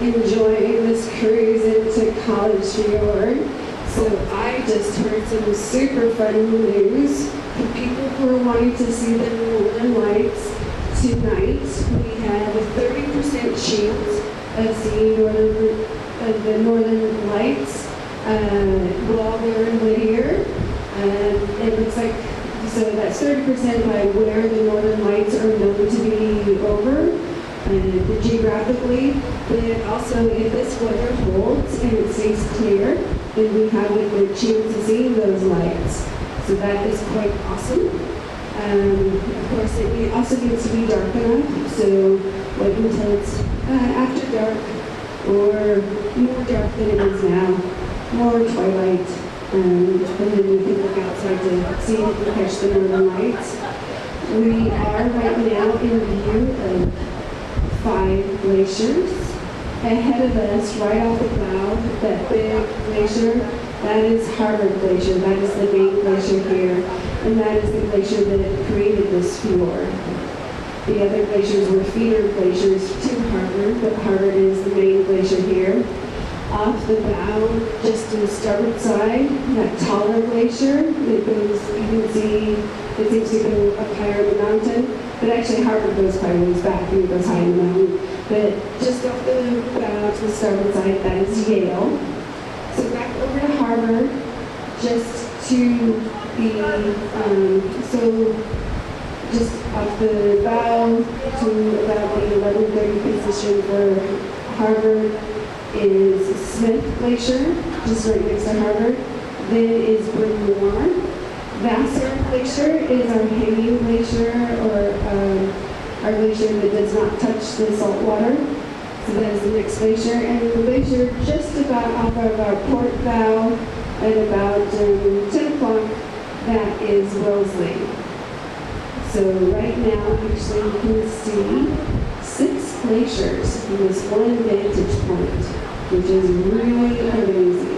enjoying this cruise into College Fjord. So I just heard some super fun news for people who are wanting to see the Northern Lights tonight. We have a 30% chance of seeing the Northern Lights while we're in Whittier. It looks like, so that's 30% by where the Northern Lights are known to be over. Geographically, but also if this weather holds and it stays clear, then we have a good chance of seeing those lights. So that is quite awesome. Of course, it also needs to be dark enough, so wait until it's after dark or more dark than it is now, more twilight, and then we can look outside to see if we catch the Northern Lights. We are right now in view of 5 glaciers. Ahead of us, right off the bow, that big glacier, that is Harvard Glacier. That is the main glacier here. And that is the glacier that created this fjord. The other glaciers were feeder glaciers to Harvard, but Harvard is the main glacier here. Off the bow, just to the starboard side, that taller glacier that goes, you can see, it seems to go up higher in the mountain. But actually Harvard goes quite a ways back and it goes high in the mountain. But just off the bow to the starboard side, that is Yale. So back over to Harvard, just to the, so just off the bow to about the 11:30 position for Harvard is Smith Glacier, just right next to Harvard. Then is Bryn Mawr. Vassar Glacier is our hanging glacier, or our glacier that does not touch the salt water. So that is the next glacier. And the glacier just about off of our port bow at about 10 o'clock, that is Wellesley. So right now, actually, you can see 6 glaciers from this one vantage point, which is really amazing.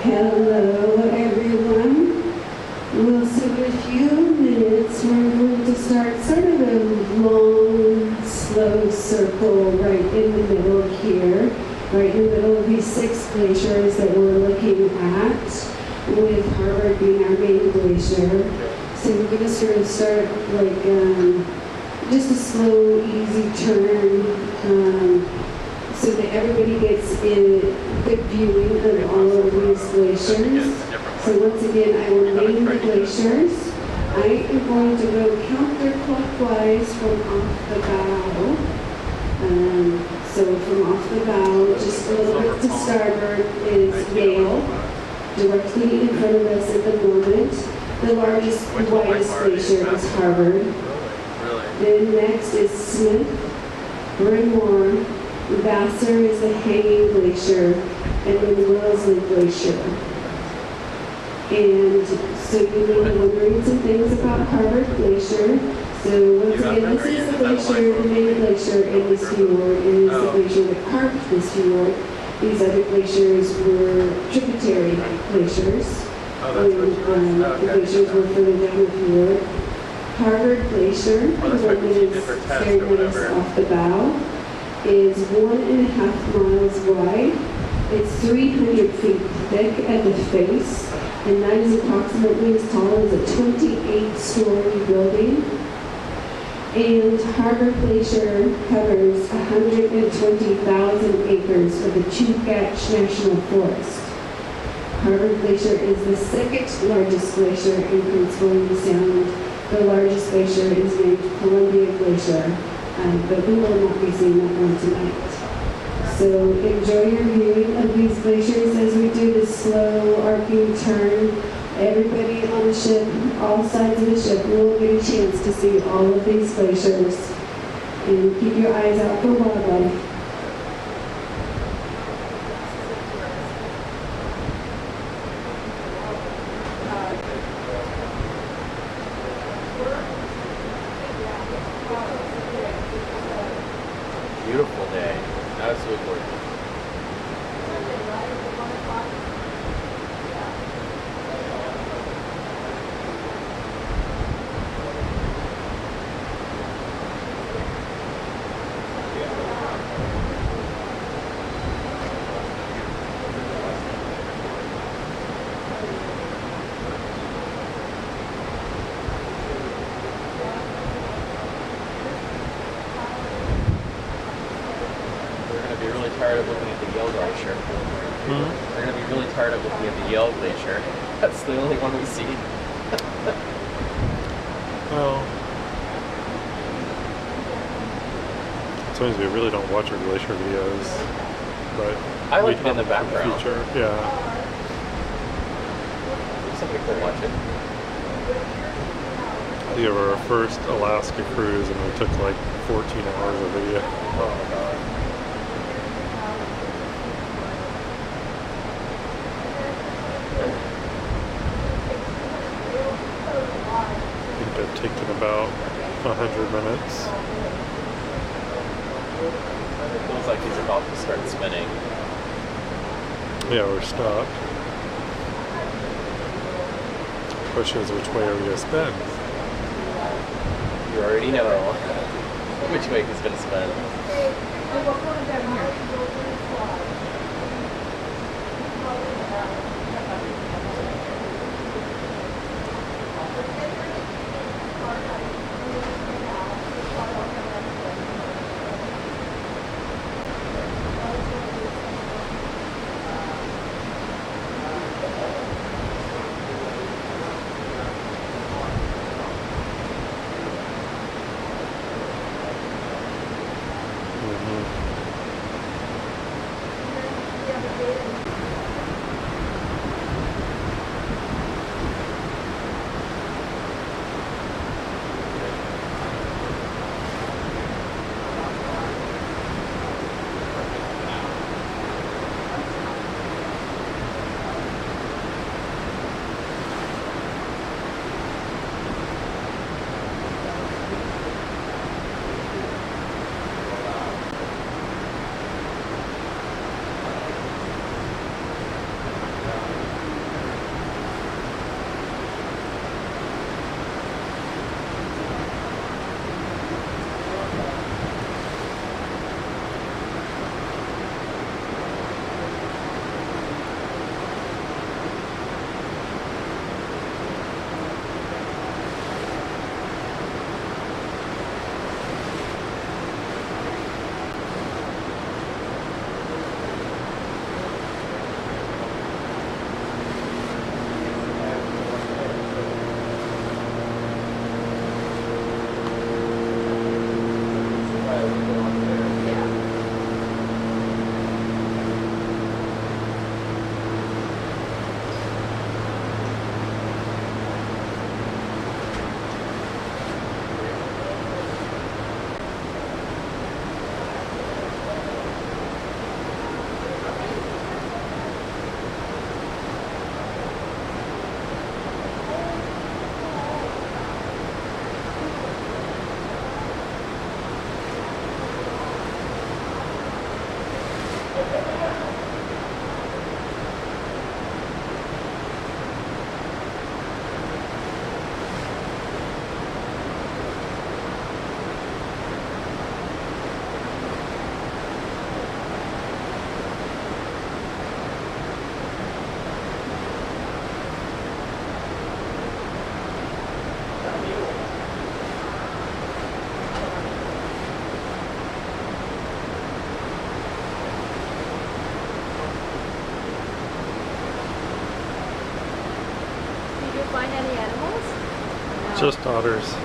Hello, everyone. Well, so in a few minutes, we're going to start sort of a long, slow circle right in the middle here, right in the middle of these 6 glaciers that we're looking at, with Harvard being our main glacier. So we're going to sort of start like just a slow, easy turn, so that everybody gets a good viewing of all of these glaciers. So once again, I will name the glaciers. I am going to go counterclockwise from off the bow. So from off the bow, just a little bit to starboard is Yale, directly in front of us at the moment. The largest, widest glacier is Harvard. Then next is Smith, Bryn Mawr. Vassar is the hanging glacier, and then Wellesley Glacier. And so you may be wondering some things about Harvard Glacier. So once again, this is the glacier, the main glacier in this fjord, and it's the glacier that carved this fjord. These other glaciers were tributary glaciers. The glaciers were further down the fjord. Harvard Glacier, the one that is staring at us off the bow, is 1.5 miles wide. It's 300 feet thick at the face, and that is approximately as tall as a 28-story building. And Harvard Glacier covers 120,000 acres of the Chugach National Forest. Harvard Glacier is the 2nd largest glacier in Prince William Sound. The largest glacier is named Columbia Glacier. But we will not be seeing that one tonight. So enjoy your viewing of these glaciers as we do this slow arcing turn. Everybody on the ship, all sides of the ship, will get a chance to see all of these glaciers. And keep your eyes out for wildlife. Beautiful day. Absolutely gorgeous. Tired of looking at the Yale Glacier. We're going to be really tired of looking at the Yale Glacier. That's the only one we see. Well, sometimes we really don't watch our glacier videos, but I like we it in the background. Feature. Yeah. Some people watch it. We were our first Alaska cruise, and we took like 14 hours of video. Oh my god. I've taken about 100 minutes. It feels like he's about to start spinning. Yeah, we're stopped. Pushes which way are we going to spin? You already know which way he's going to spin. you find any animals? No. Just otters.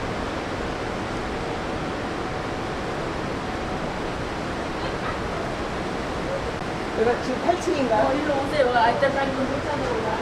내가 지금 8층인가? 일로 오세요. 알뜰한 건 못 찾아오라.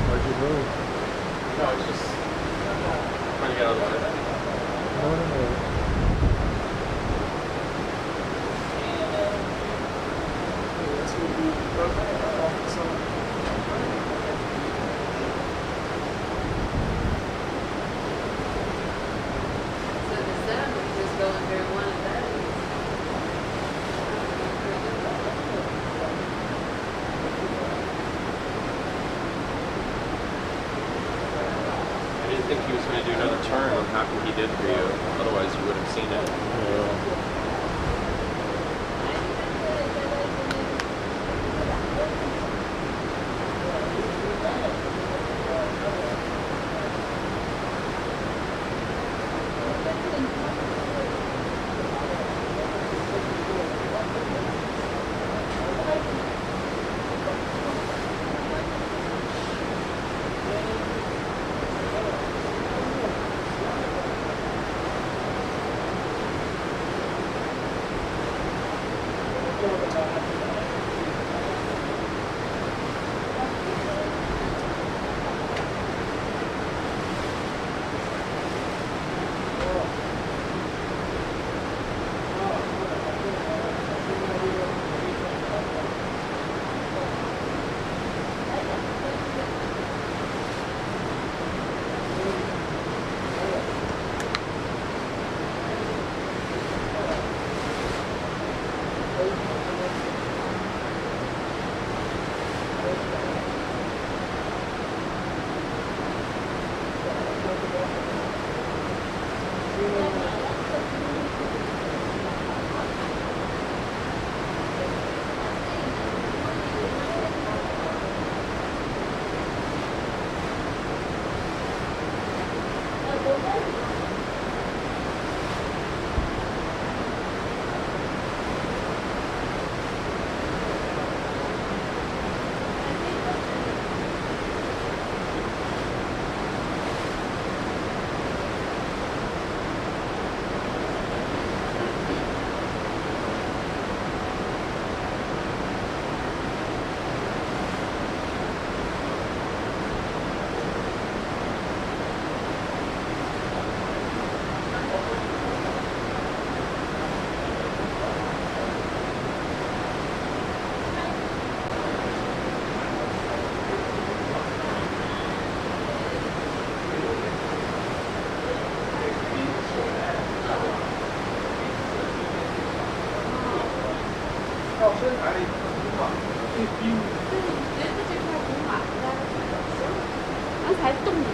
Why'd you move? No, it's just trying to get out of the way. No. So the sun was just going through one of those. I didn't think he was going to do another turn. I'm happy he did for you. Otherwise, you would have seen it. Yeah. Nó phải tung.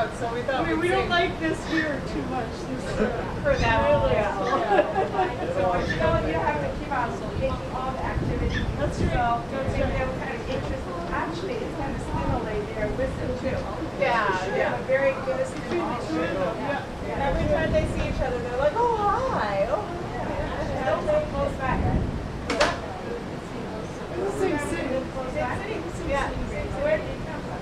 out, so we thought we don't like this here too much. For that really, yeah. So you have to keep on taking all the activities. That's So right. they were kind of interested. Actually, it's kind of stimulate their wisdom too. Yeah. A very good stimulation. Yeah. And every time they see each other, they're like, oh, hi. Oh, yeah. Don't stay close back. It's the same city. Yeah. Where did you come from?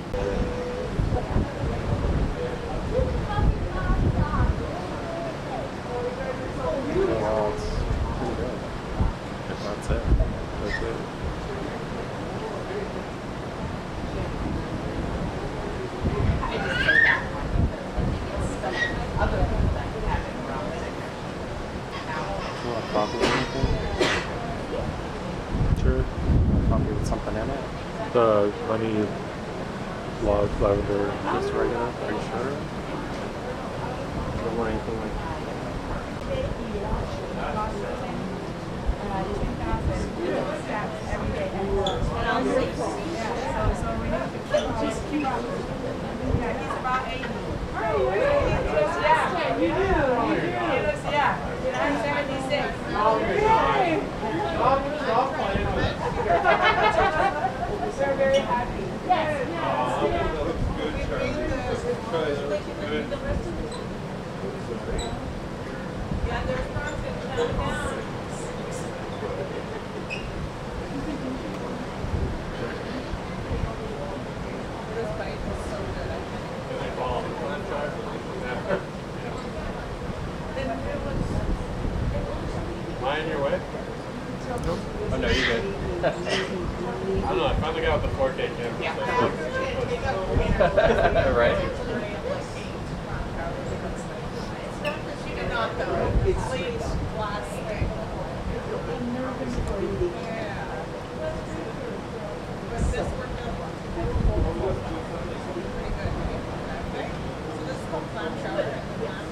Well, it's pretty good. If that's it. That's it. You want coffee or anything? Sure. Coffee with something in it? The honey, lavender. Just regular? Are you sure? Don't want anything like They're very happy. Yes. Yeah, there's constant countdown. Am I in your way? Oh no, you're good. I don't know, I finally got with the 4K camera. Right? She did not though. It's late last thing. Yeah. But this worked out pretty good. Okay. So this is called clam chowder. And the clam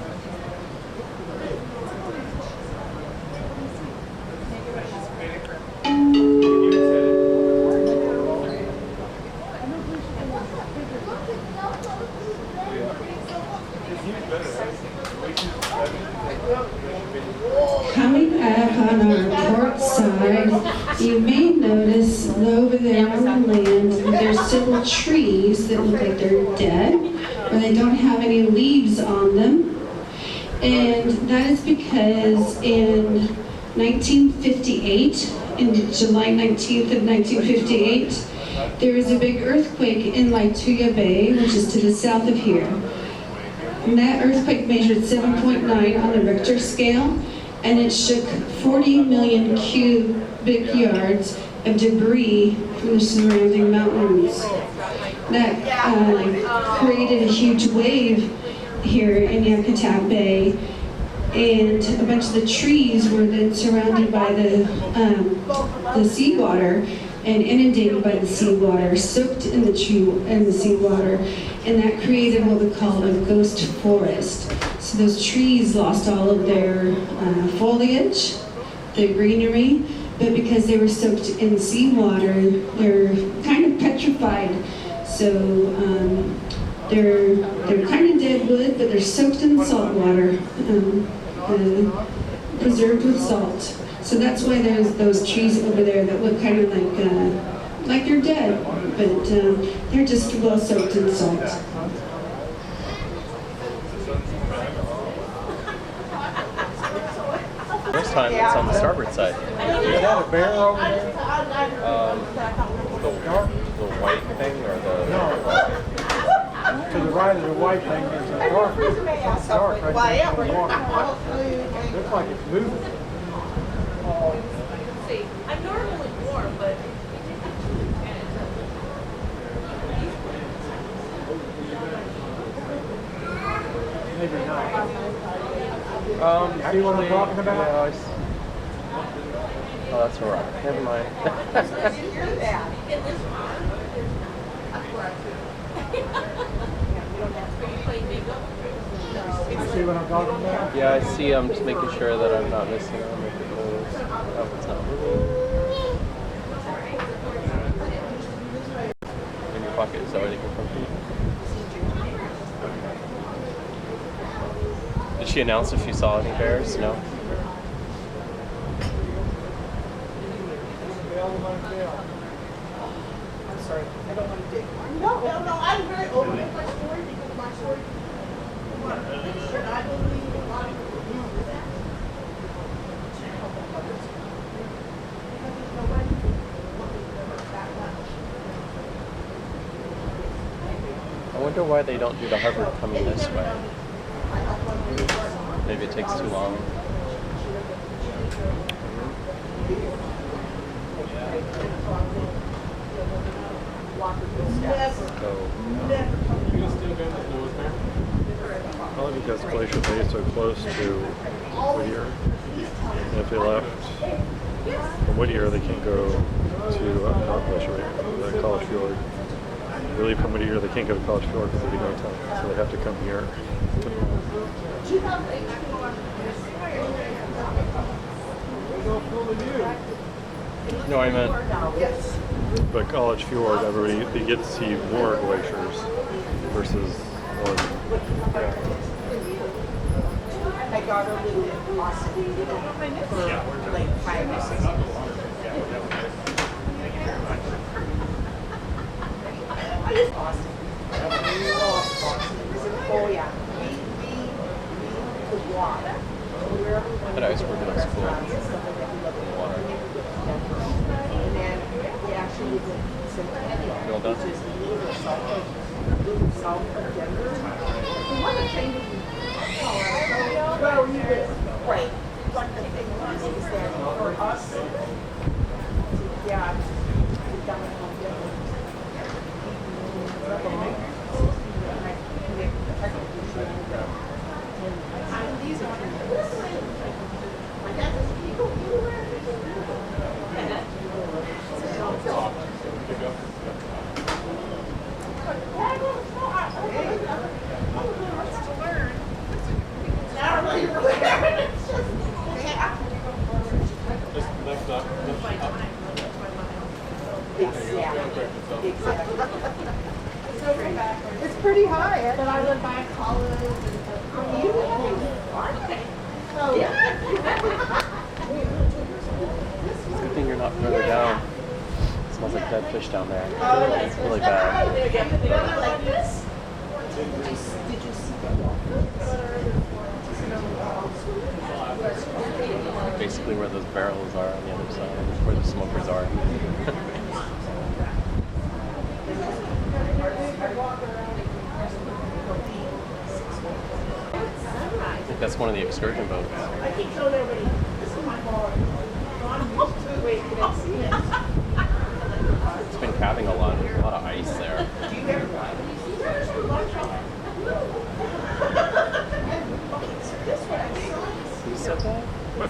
Coming up on our port side, you may notice over there on the land, there's several trees that look like they're dead, or they don't have any leaves on them. And that is because in 1958, in July 19th of 1958, there was a big earthquake in Laituya Bay, which is to the south of here. And that earthquake measured 7.9 on the Richter scale, and it shook 40 million cubic yards of debris from the surrounding mountains. That created a huge wave here in Yakutat Bay, and a bunch of the trees were then surrounded by the seawater and inundated by the seawater, soaked in the seawater, and that created what we call a ghost forest. So those trees lost all of their foliage, their greenery, but because they were soaked in seawater, they're kind of petrified. So they're kind of dead wood, but they're soaked in salt water, preserved with salt. So that's why there's those trees over there that look kind of like they're dead, but they're just well soaked in salt. This time it's on the starboard side. Is that a bear over there? The white thing or the... No. To the right of the white thing, there's a dark. It's dark right there in the water. Looks like it's moving. See, I'm normally warm, but Maybe not. Actually, See what I'm talking about? Yeah, oh, that's a rock. Never mind. You see what I'm talking about? Yeah, I see. I'm just making sure that I'm not missing them if it moves. Oh, it's not moving. In your pocket, is that where they come from? she announce if she saw any bears? No? I'm sorry, I don't want to dig. No, I'm very open with my story because my story is one fiction. I believe a lot of people do that. Because there's no way that much. I wonder why they don't do the Harvard coming this way. Maybe it takes too long. Probably because Glacier Bay is so close to Whittier. And if they left from Whittier, they can't go to not Glacier Bay, the College Fjord. Really, from Whittier, they can't go to College Fjord because it'd be nighttime, so they have to come here. No, I meant. But College Fjord, everybody they get to see more glaciers versus one. My daughter lived in Austin for like 5 or 6 years. Austin. Oh yeah. We could walk. That iceberg looks cool. In the water. And then we actually lived in Centennial, which is a little south of Denver. We want to change it to Colorado. Where we live. Right. But the thing is that for us, yeah, we've done it from Denver. These are my dad says, "You go anywhere." Exactly. It's pretty high. But I went by college and you so yeah. It's a good thing you're not further down. It smells like dead fish down there. It's really bad. Like this. Did you see Basically where those barrels are on the other side, where the smokers are. I think that's one of the excursion boats. I keep showing everybody, this is my bar. Wait, can I see it? It's been calving a lot. There's a lot of ice there. Do you ever Who said that?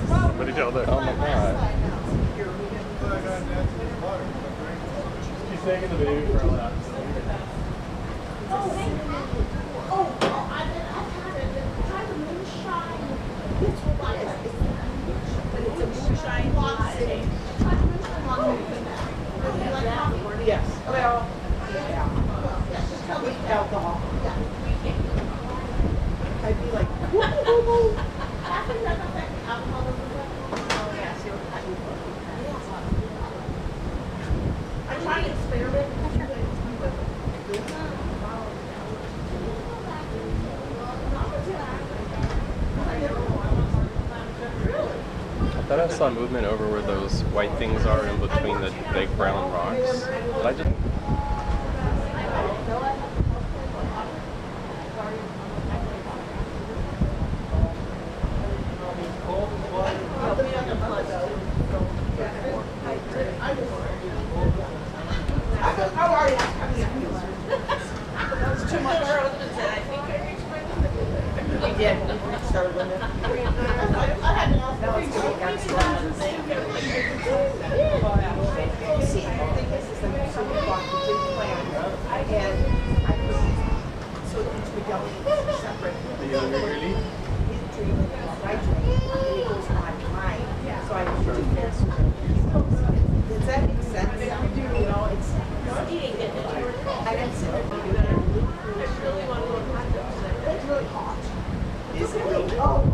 Somebody down there. Oh my god. She's taking the baby for a while. Yes. Well, yeah. With alcohol. I'd be like, I try to experiment. I thought I saw movement over where those white things are in between the big brown rocks. Did I just... How are you? That was too much. I think I reached my limit. We did. We reached our limit. I had to ask. Now it's going down slow. See, the thing is that so we bought the big plan, and I put so each medallion is separate. Really? His dream and my dream, and it goes on mine. So I do this. Does that make sense? You know, it's. I didn't sit there. It's really hot. Is it? Oh.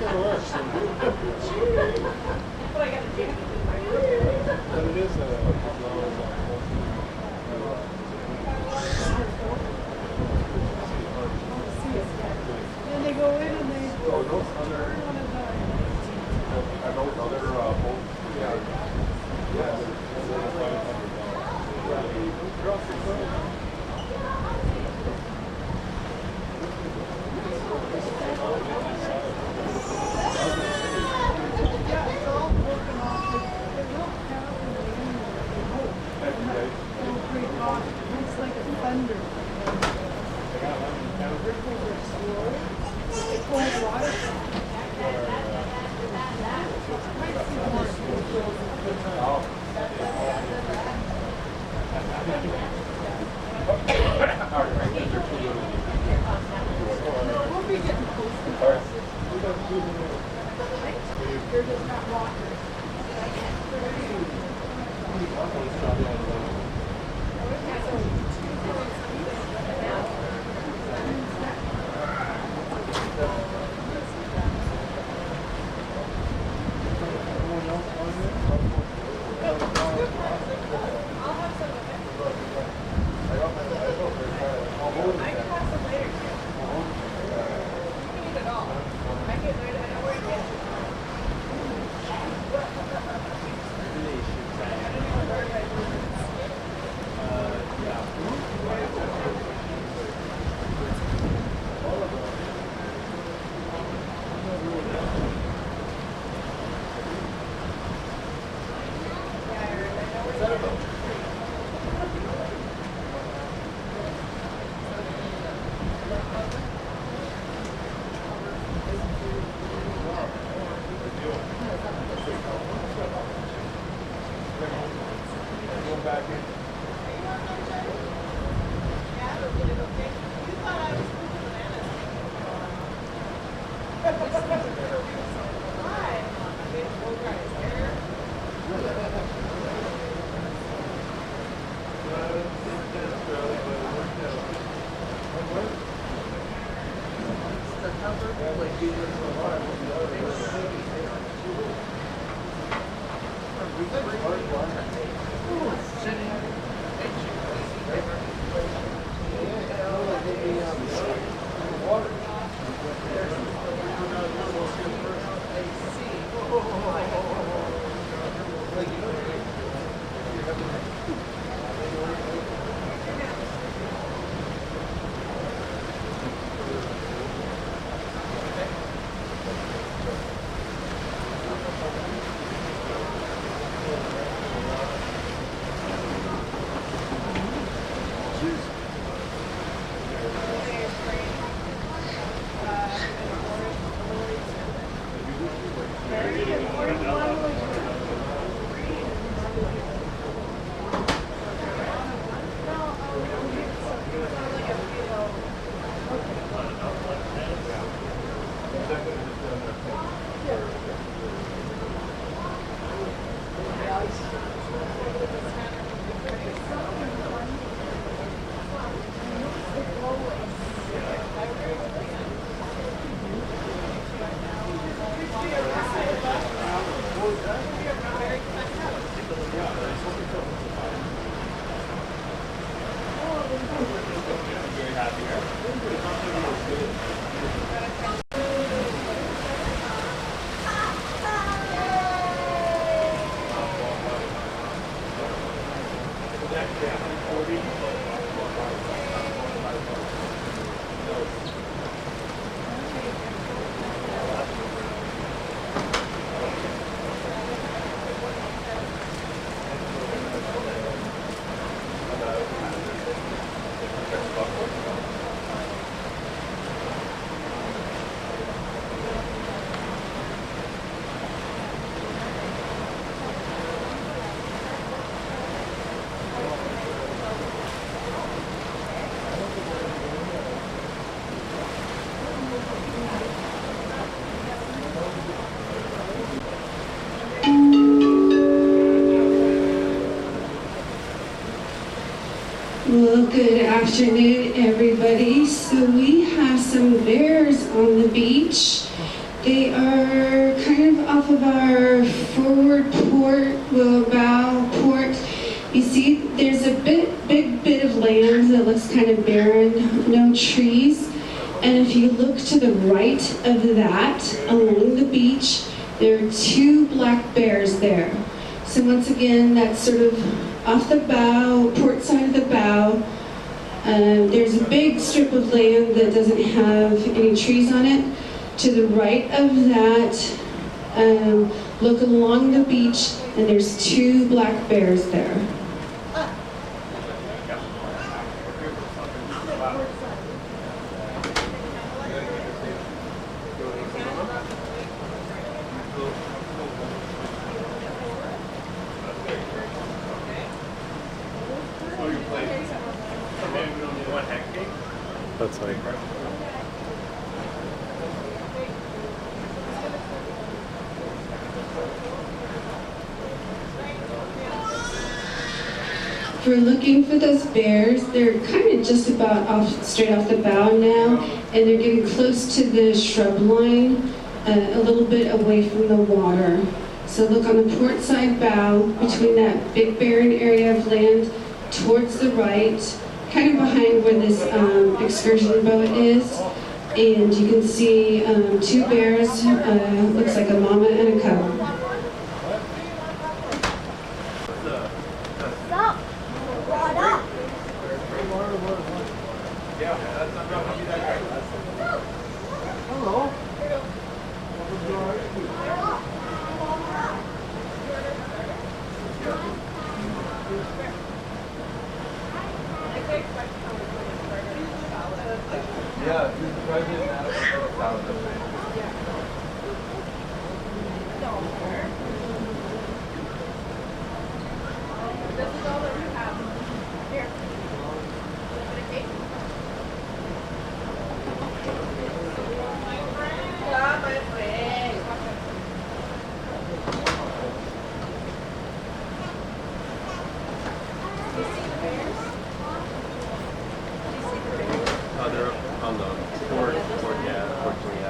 But I got a jacket in my room. But it is Then they go in and they So those other, one of the are those other boats? Yeah. Yeah. it's like a thunder. Ripples are slow. It's cold water. We'll be getting close to that. They're just not walkers. Well, good afternoon, everybody. So we have some bears on the beach, They are kind of off of our forward port, bow port. You see there's a big bit of land that looks kind of barren, no trees. And if you look to the right of that, along the beach, there are 2 black bears there. So once again, that's sort of off the bow, port side of the bow. There's a big strip of land that doesn't have any trees on it. To the right of that, look along the beach, and there's 2 black bears there. That's like. If we're looking for those bears, they're kind of just about straight off the bow now, and they're getting close to the shrub line, a little bit away from the water. So look on the port side bow, between that big barren area of land, towards the right, kind of behind where this excursion boat is. And you can see 2 bears, looks like a mama and a cub. Yeah, who's the president now? This is all that we have. Here. Okay. Yeah, my friend. Do you see the bears? Do you see the bears? Oh, they're on the port, yeah. Okay.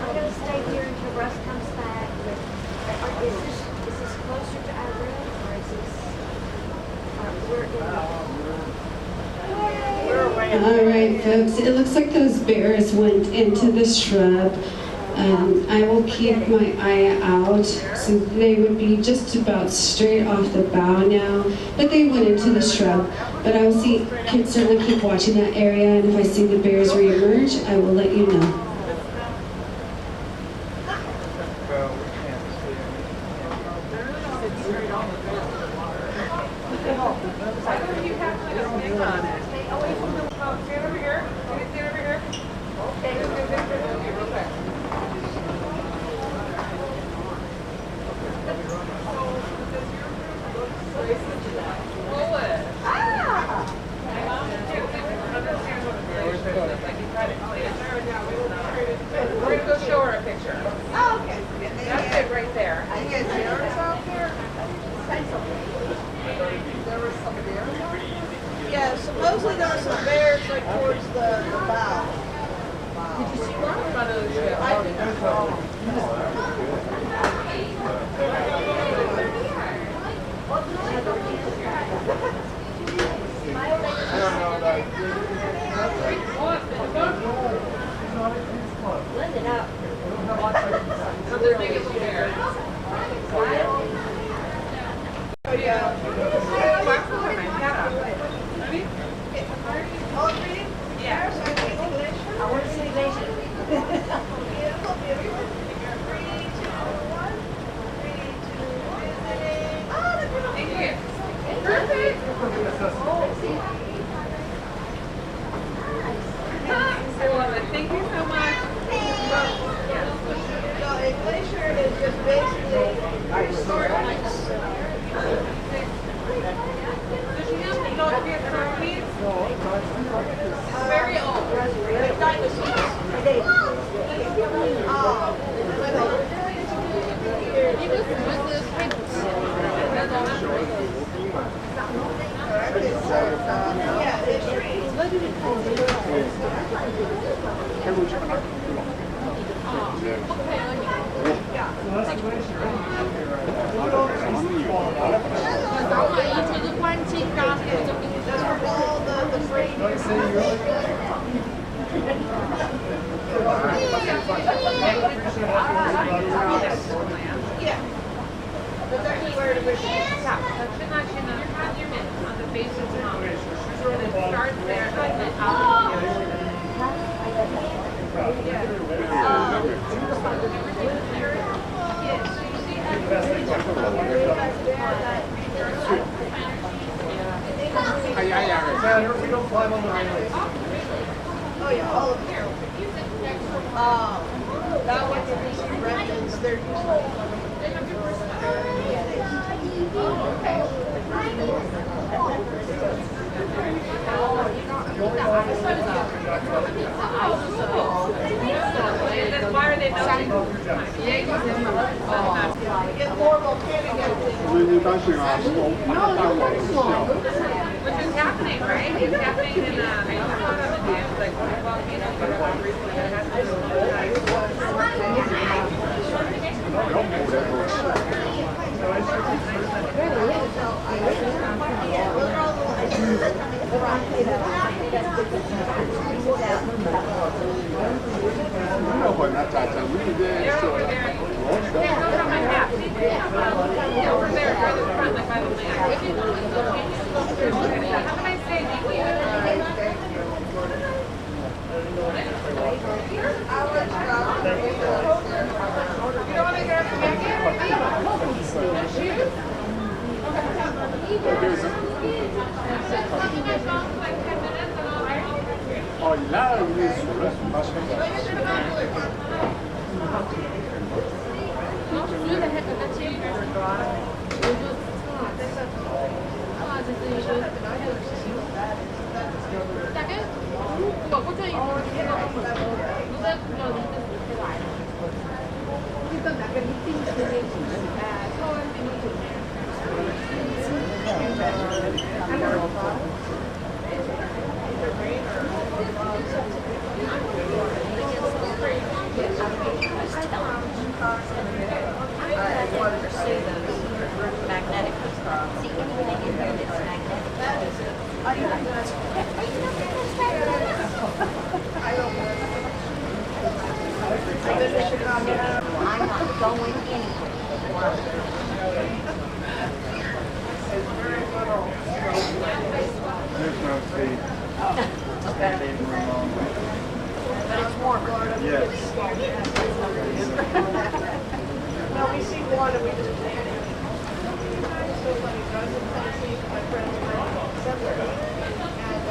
I'm gonna stay here until Russ comes back. Is this closer to our room, or is this, All right, folks, it looks like those bears went into the shrub. I will keep my eye out, so they would be just about straight off the bow now, but they went into the shrub. But I will certainly keep watching that area, and if I see the bears reemerge, I will let you know. Stand over here. Stand over here. Okay. Thank you so much. So a glacier is just basically historic. Does she have to go to get trophies? It's very old. Like dinosaurs. Yeah, it's yeah. But that's where it originates. On the base of the mountain. And it starts there and then out. We don't climb on the highways. Oh yeah, all of here. That one is Brendan's. They're Why are they melting? get more volcanic activity. Which is happening, right? It's happening in the news, like volcanoes that are recently that has to Oh, là, il est sur le No, we see one and we just plan it. It's so funny. I was in Tennessee with my friends in December. And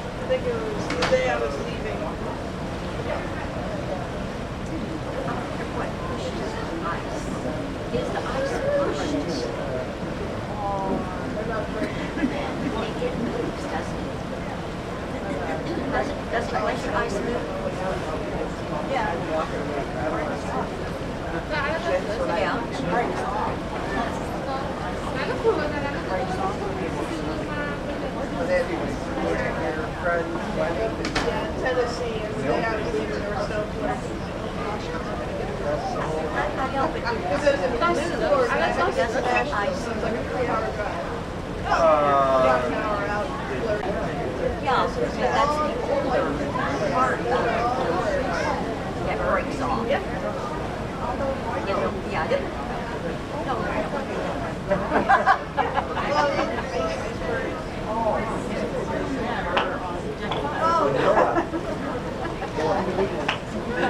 I think it was the day I was leaving. What pushes ice? Is the ice pushed? They're not afraid. It moves, doesn't it? Does the glacier ice move? Yeah. Yeah, in Tennessee, and they had to leave and there was no place. Because it's in the Florida, and it's smashed, so it's like a 3-hour drive. About an hour out. Yeah, but that's the older part of It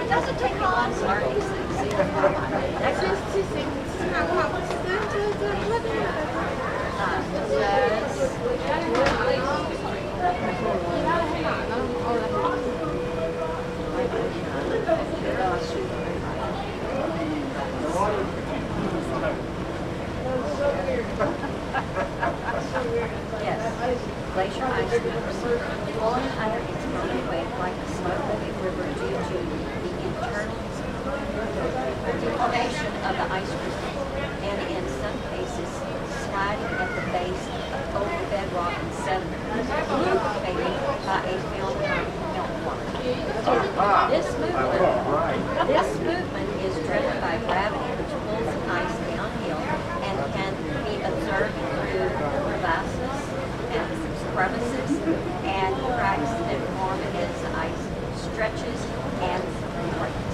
doesn't take long, sorry. That's just 2 seconds. Yes, glacier ice moves flowing under its own weight like a slow-moving river due to the internal deformation of the ice crystal, and in some cases, sliding at the base over bedrock and sediment, lubricated by a film melt. This movement is driven by gravity, which pulls the ice downhill and can be observed through crevasses and crevices and cracks that form as the ice stretches and breaks.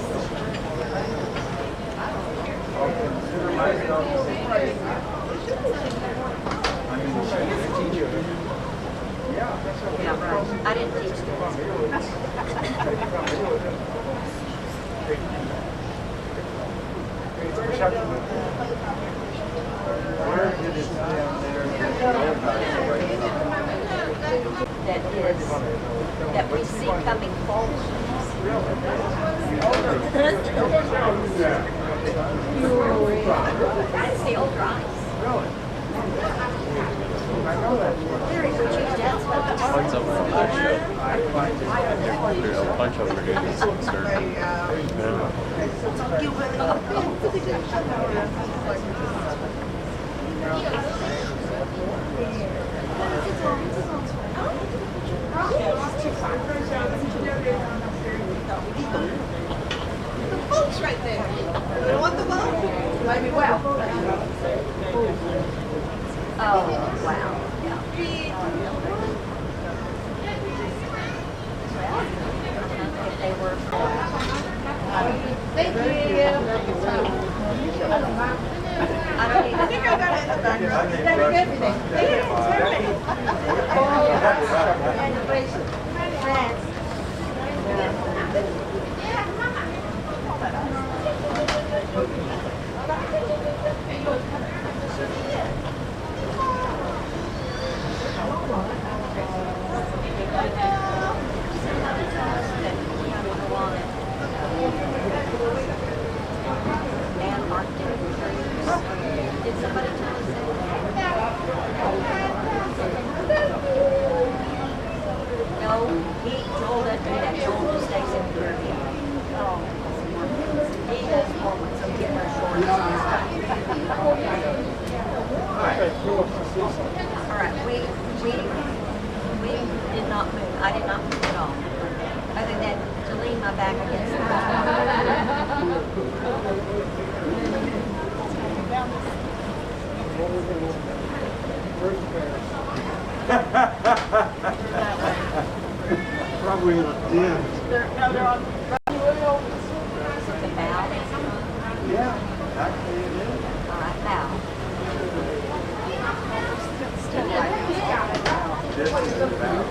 Yeah, right. I didn't teach this. That we see coming forward. It's the old rice. Tons of them on their show. There's a bunch of them are doing this concert. The boat's right there. You don't want the boat? Maybe well. Oh, wow. Yeah. If they were. Thank you. I don't even. I think I got it in the back. That's everything. Did somebody tell us No, he told us that Joel stays in the Caribbean. Oh. He does moments of getting our shorts and stuff. All right, we did not move. I did not move at all. Other than to lean my back against the wall. Probably not dim. They're on. The bow. Yeah, actually it is. All right, bow. This is the bow.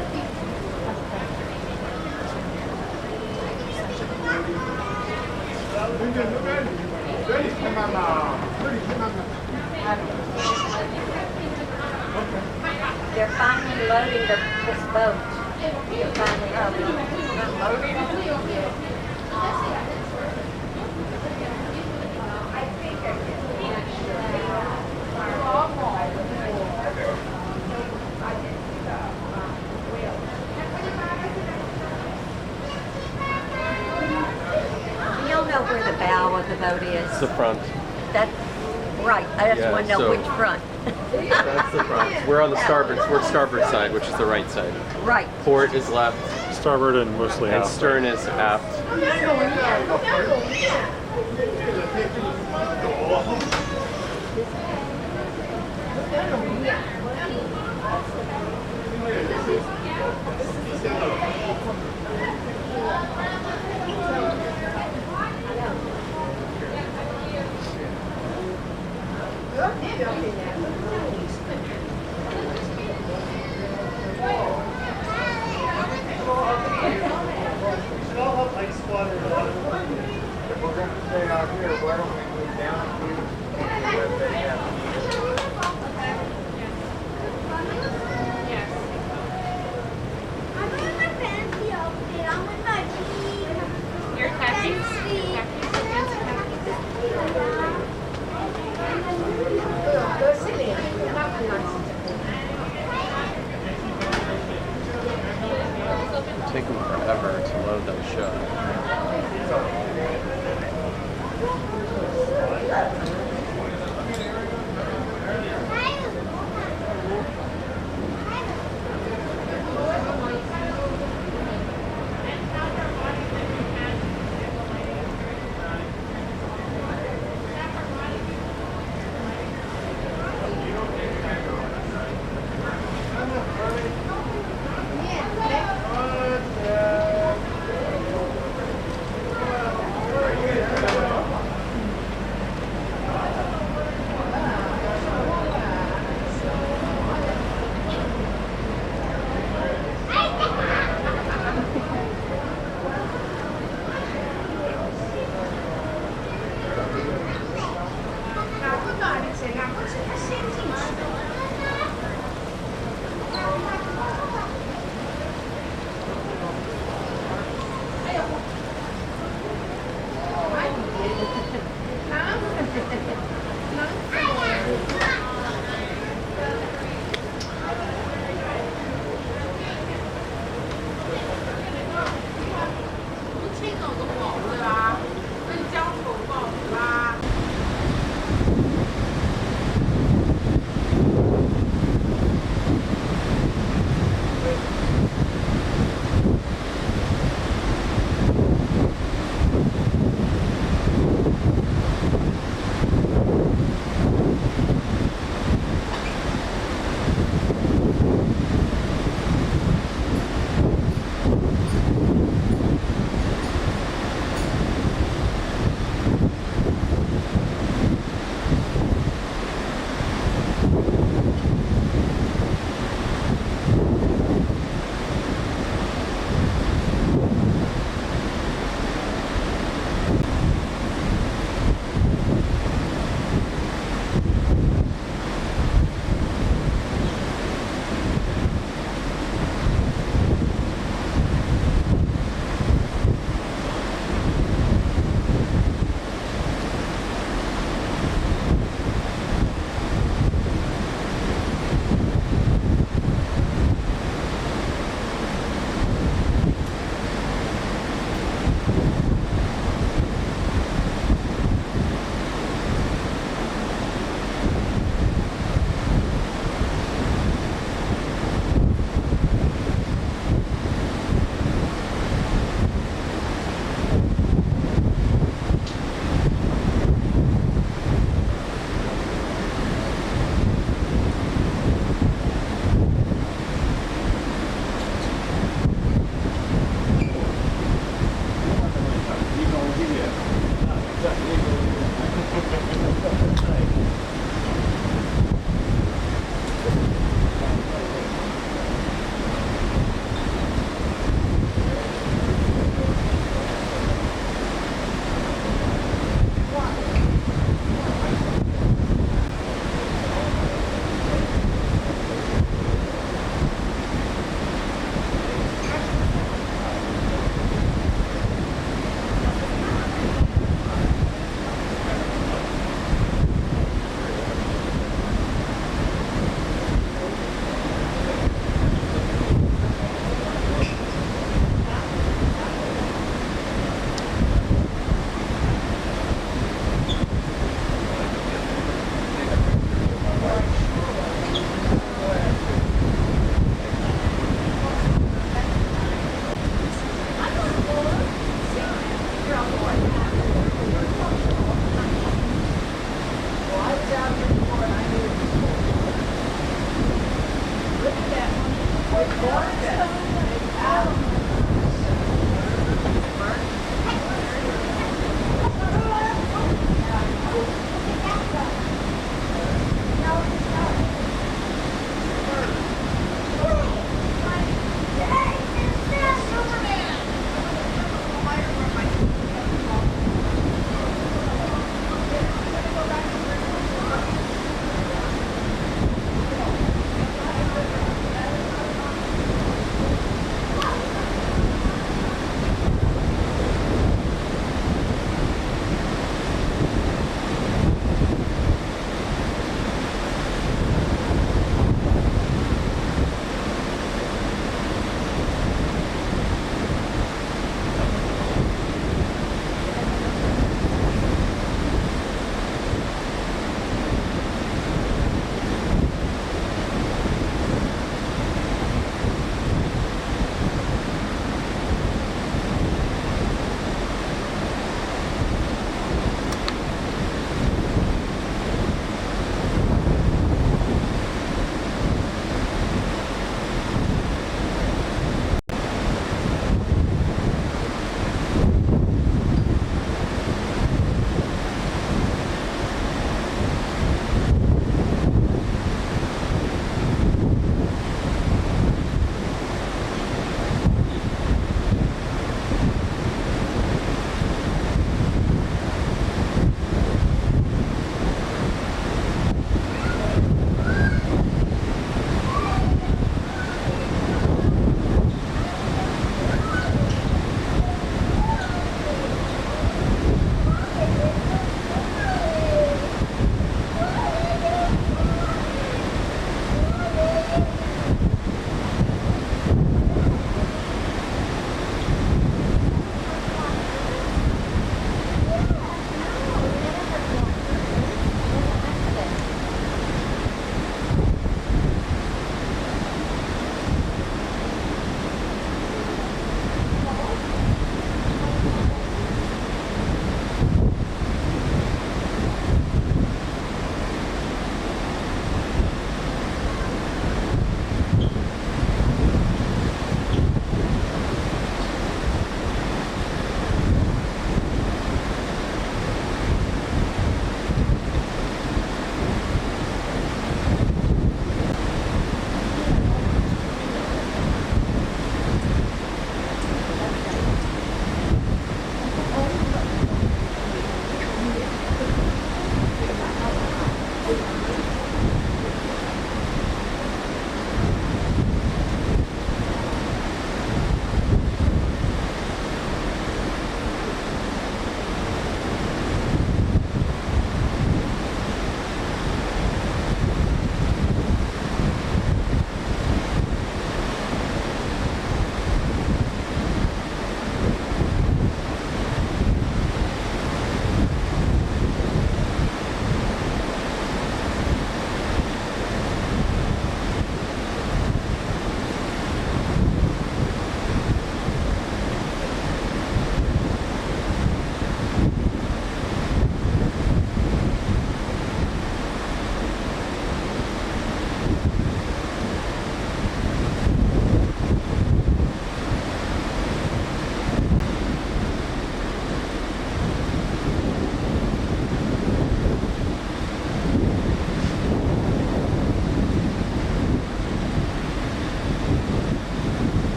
They're finally loading this boat. They're finally loading. You don't know where the bow of the boat is. It's the front. That's right. I just Yeah, want to know so- which front. That's the front. We're on the starboard. We're starboard side, which is the right side. Right. Port is left. Starboard and mostly And aft. stern is aft. If we're going to stay out here, why don't we move down to where they have I'm in my fancy outfit. I'm with my jeans. Your khakis? Take them forever to load that show.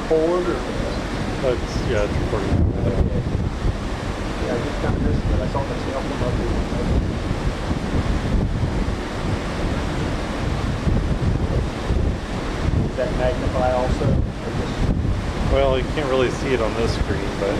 forward, or? It's, yeah, it's recording. Yeah, I just kind of missed it. I saw myself come up here. Does that magnify also? Well, you can't really see it on this screen, but...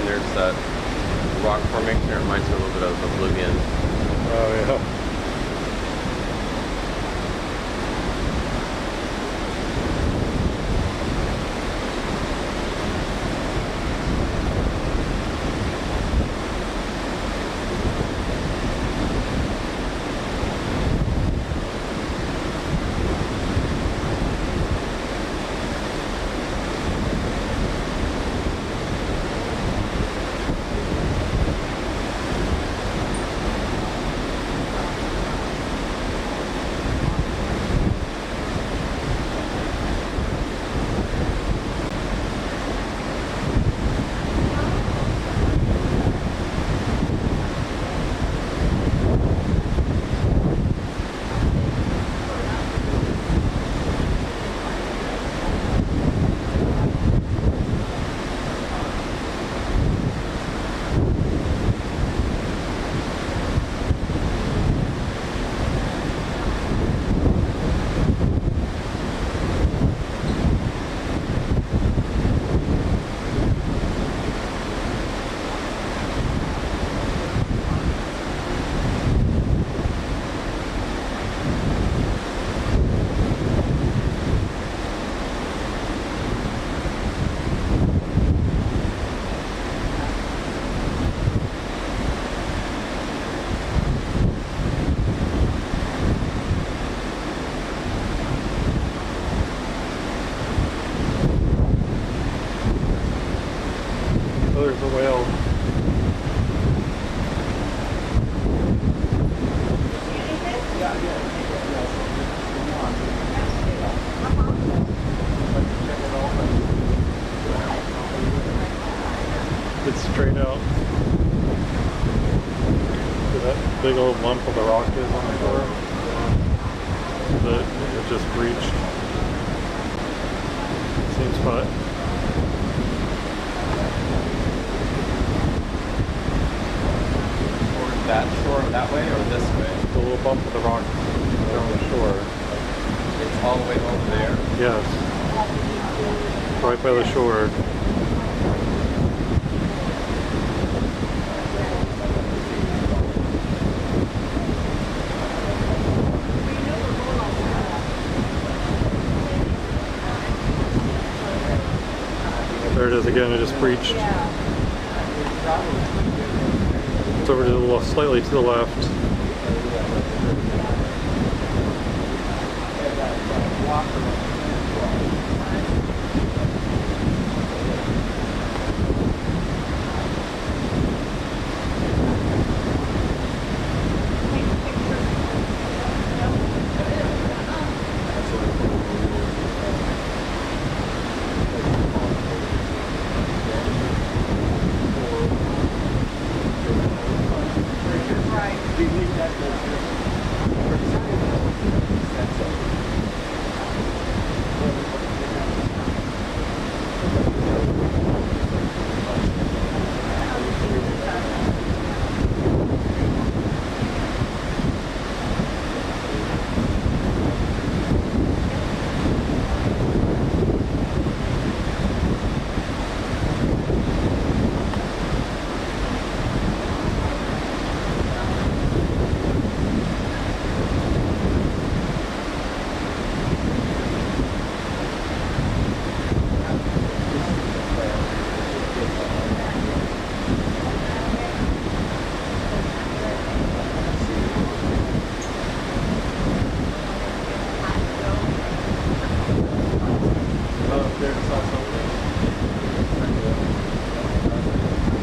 there's that rock formation. It reminds me a little bit of Oblivion. Oh yeah. Oh, there's a whale. It's straight out. See that big old lump of the rock is on the shore? That it just breached. Same spot. That shore that way or this way? The little bump of the rock on the shore. It's all the way over there? Yes. Right by the shore. There it is again, it just breached. It's over to the left, slightly to the left.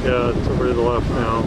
Yeah, it's over to the left now.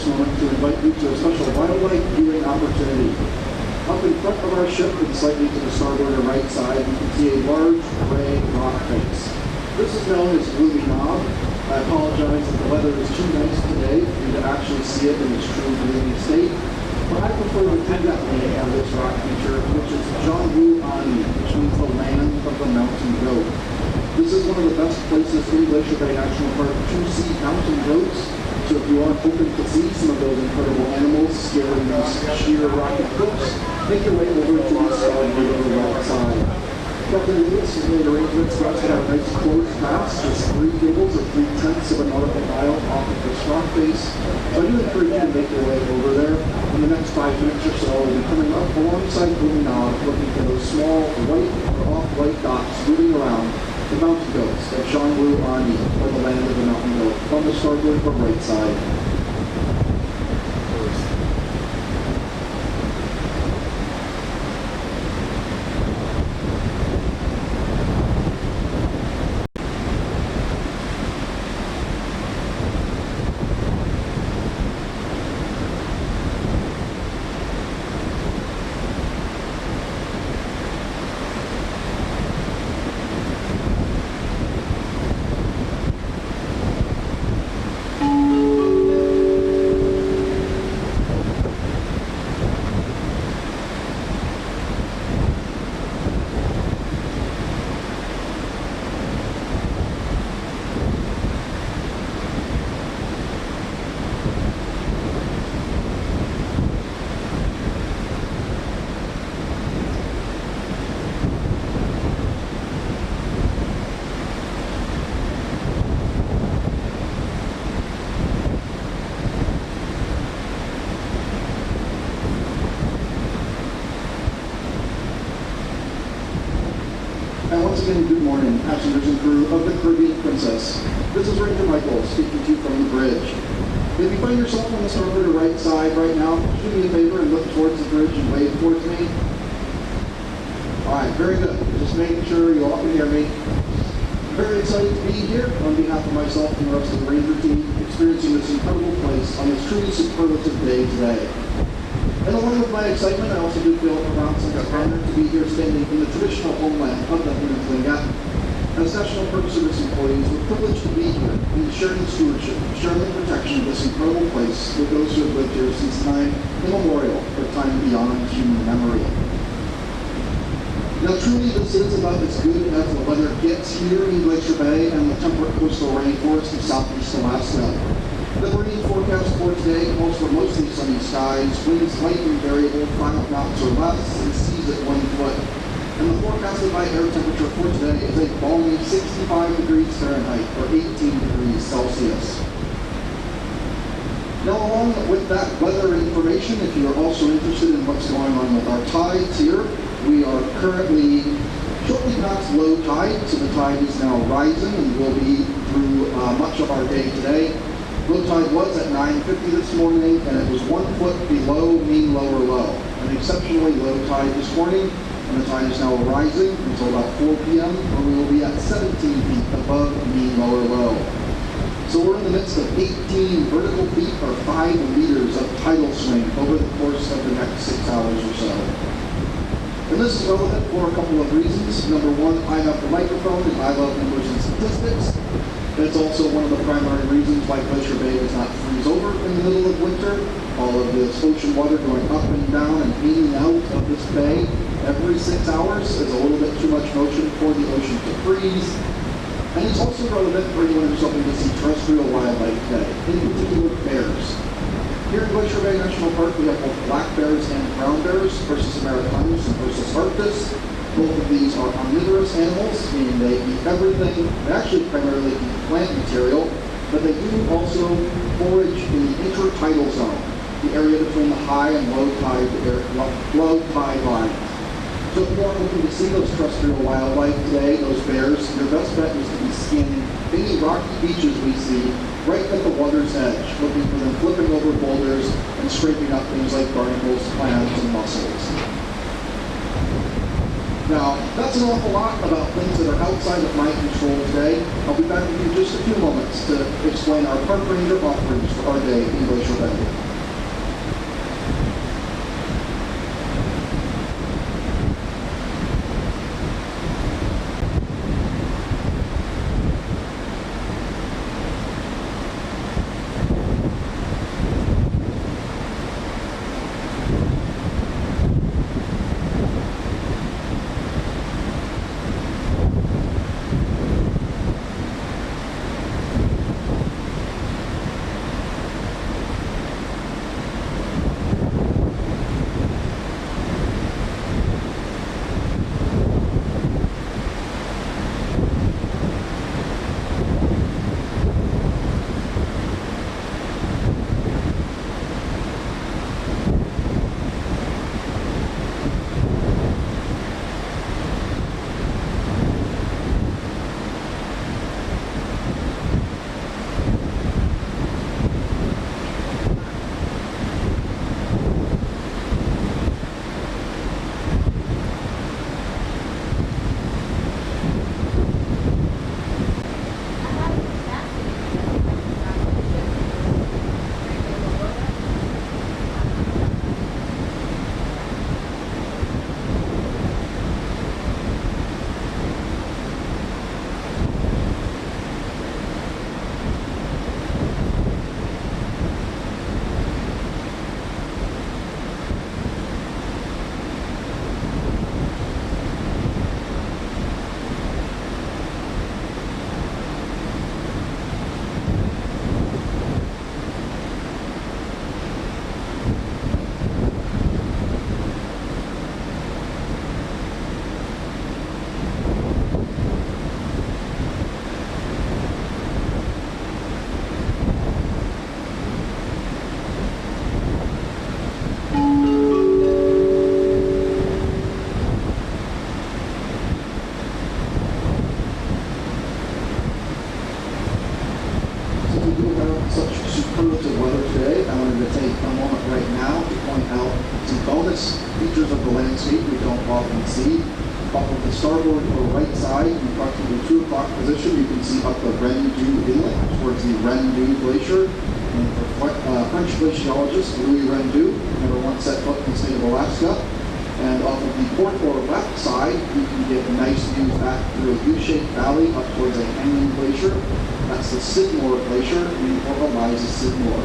this moment to invite you to a special wildlife viewing opportunity. Up in front of our ship and slightly to the starboard or right side, you can see a large gray rock face. This is known as Gloomy Knob. I apologize if the weather is too nice today for you to actually see it in its true gloomy state, but I prefer to take that name of this rock feature, which is Zhangwu Ani, which means the land of the mountain goat. This is one of the best places in Glacier Bay National Park to see mountain goats. So if you are hoping to see some of those incredible animals scaling these sheer rocky cliffs, make your way over to the side over the right side. Captain Lewis has made arrangements for us to have a nice closed pass, just 3 cables or 3/10 of a nautical mile off of this rock face. So I do encourage you to make your way over there. In the next 5 minutes or so, we'll be coming up alongside Gloomy Knob, looking for those small white or off-white dots moving around the mountain goats at Zhangwu Ani, or the land of the mountain goat, on the starboard or right side. And once again, good morning, passengers and crew of the Caribbean Princess. This is Ranger Michael speaking to you from the bridge. If you find yourself on the starboard or right side right now, do me a favor and look towards the bridge and wave towards me. Alright, very good. Just making sure you all can hear me. Very excited to be here on behalf of myself and the rest of the Ranger team, experiencing this incredible place on this truly superlative day today. And along with my excitement, I also do feel around such an honor to be here standing in the traditional homeland of the Peninsula. As National Park Service employees, we're privileged to be here in sharing stewardship, sharing the protection of this incredible place with those who have lived here since time immemorial, or time beyond human memory. Now truly this is about as good as the weather gets here in Glacier Bay and the temperate coastal rainforest of southeast Alaska. The marine forecast for today calls for mostly sunny skies, winds light and variable, 5 knots or less, and seas at 1 foot. And the forecasted high air temperature for today is a balmy 65 degrees Fahrenheit or 18 degrees Celsius. Now along with that weather information, if you are also interested in what's going on with our tides here, we are currently shortly past low tide, so the tide is now rising and will be through much of our day today. Low tide was at 9:50 this morning, and it was 1 foot below mean lower low. An exceptionally low tide this morning, and the tide is now rising until about 4 p.m., when we will be at 17 feet above mean lower low. So we're in the midst of 18 vertical feet, or 5 meters of tidal swing over the course of the next 6 hours or so. And this is relevant for a couple of reasons. Number one, I have the microphone, and I love numbers and statistics. That's also one of the primary reasons why Glacier Bay does not freeze over in the middle of winter. All of this ocean water going up and down and in and out of this bay every 6 hours is a little bit too much motion for the ocean to freeze. And it's also relevant for anyone who's hoping to see terrestrial wildlife today, in particular bears. Here in Glacier Bay National Park, we have both black bears and brown bears, Persis americanus and Persis arctos. Both of these are omnivorous animals, meaning they eat everything. They actually primarily eat plant material, but they do also forage in the intertidal zone, the area between the high and low tide lines. So if you are looking to see those terrestrial wildlife today, those bears, your best bet is to be scanning any rocky beaches we see right at the water's edge, looking for them flipping over boulders and scraping up things like barnacles, clams, and mussels. Now, that's an awful lot about things that are outside of my control today. I'll be back with you in just a few moments to explain our park ranger offerings for our day in Glacier Bend. Off of the starboard or right side, in approximately 2 o'clock position, you can see up the Rendu Inlet towards the Rendu Glacier. And for French glaciologist Louis Rendu, never once set foot in the state of Alaska. And off of the port or left side, you can get nice views back through a U-shaped valley up towards a hanging glacier. That's the Sidmore Glacier, in Port Eliza, Sidmore.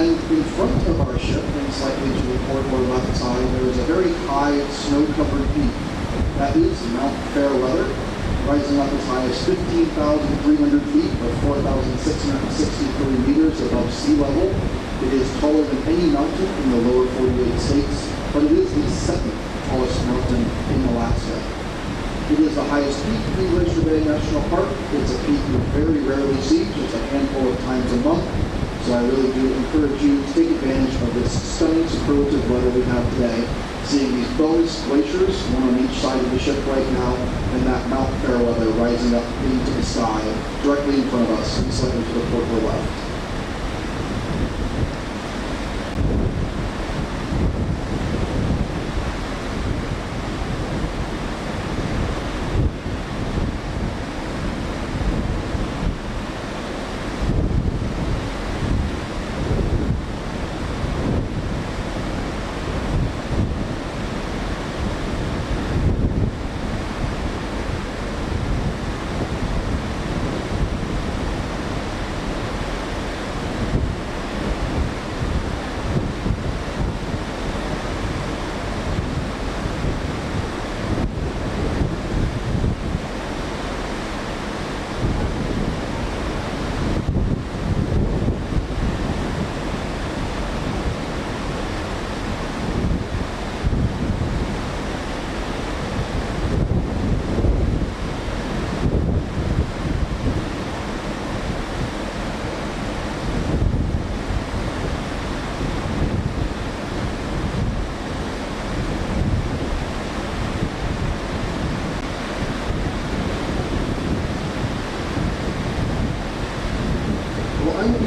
And in front of our ship, and slightly to the port or left side, there is a very high snow-covered peak. That is Mount Fairweather, rising up as high as 15,300 feet or 4,663 meters above sea level. It is taller than any mountain in the lower 48 states, but it is the second tallest mountain in Alaska. It is the highest peak in Glacier Bay National Park. It's a peak you very rarely see, just a handful of times a month. So I really do encourage you to take advantage of this stunning superlative weather we have today. Seeing these bonus glaciers, one on each side of the ship right now, and that Mount Fairweather rising up into the sky directly in front of us and slightly to the port or left.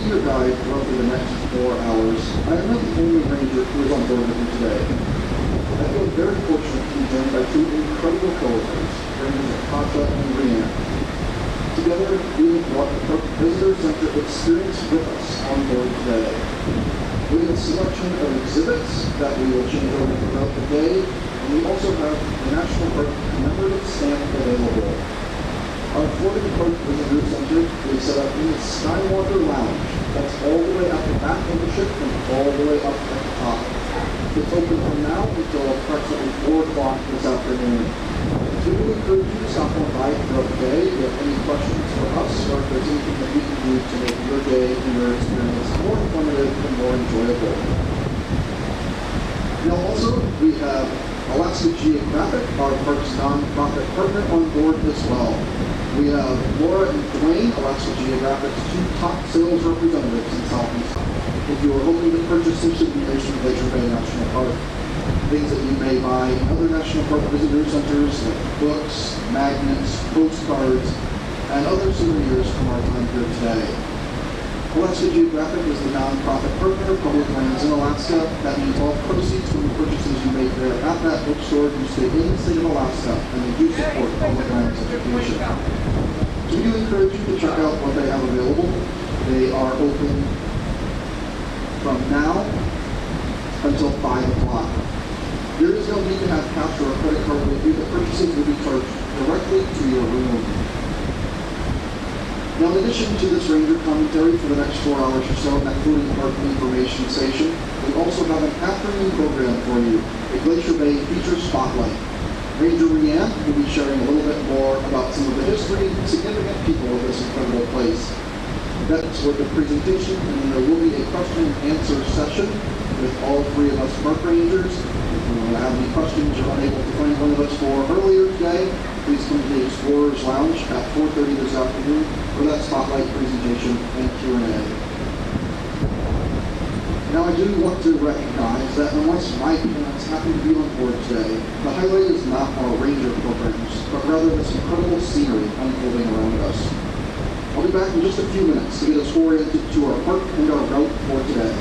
Your guide for roughly the next 4 hours. I am not the only ranger who is on board with you today. I feel very fortunate to be joined by two incredible coworkers, Rangers Akasha and Rianne. Together, we have brought the Visitor Center experience with us on board today. We have a selection of exhibits that we will change over throughout the day, and we also have the National Park commemorative stamp available. Our Florida Park Visitor Center is set up in the Skywalker Lounge. That's all the way at the back of the ship and all the way up at the top. It's open from now until approximately 4 o'clock this afternoon. So we encourage you to stop on by throughout the day if you have any questions for us or if there's anything that we can do to make your day and your experience more informative and more enjoyable. Now also, we have Alaska Geographic, our park's non-profit partner, on board as well. We have Laura and Dwayne, Alaska Geographic's 2 top sales representatives in Southeast. If you are hoping to purchase some souvenirs from Glacier Bay National Park, things that you may buy in other National Park visitor centers like books, magnets, postcards, and other souvenirs from our time here today. Alaska Geographic is the non-profit partner of public lands in Alaska. That means all proceeds from the purchases you make there at that bookstore do stay in the state of Alaska, and they do support public lands education. So we do encourage you to check out what they have available. They are open from now until 5 o'clock. There is no need to have cash or a credit card with you. The purchases will be charged directly to your room. Now, in addition to this Ranger commentary for the next 4 hours or so, including Park Information Station, we also have an afternoon program for you, a Glacier Bay Feature Spotlight. Ranger Rianne will be sharing a little bit more about some of the history and significant people of this incredible place. That's with the presentation, and then there will be a question and answer session with all 3 of us park rangers. If you have any questions you're unable to find one of us for earlier today, please come to the Explorers Lounge at 4:30 this afternoon for that spotlight presentation and Q&A. Now I do want to recognize that unless my parents happen to be on board today, the highlight is not our ranger programs, but rather this incredible scenery unfolding around us. I'll be back in just a few minutes to get us oriented to our park and our route for today.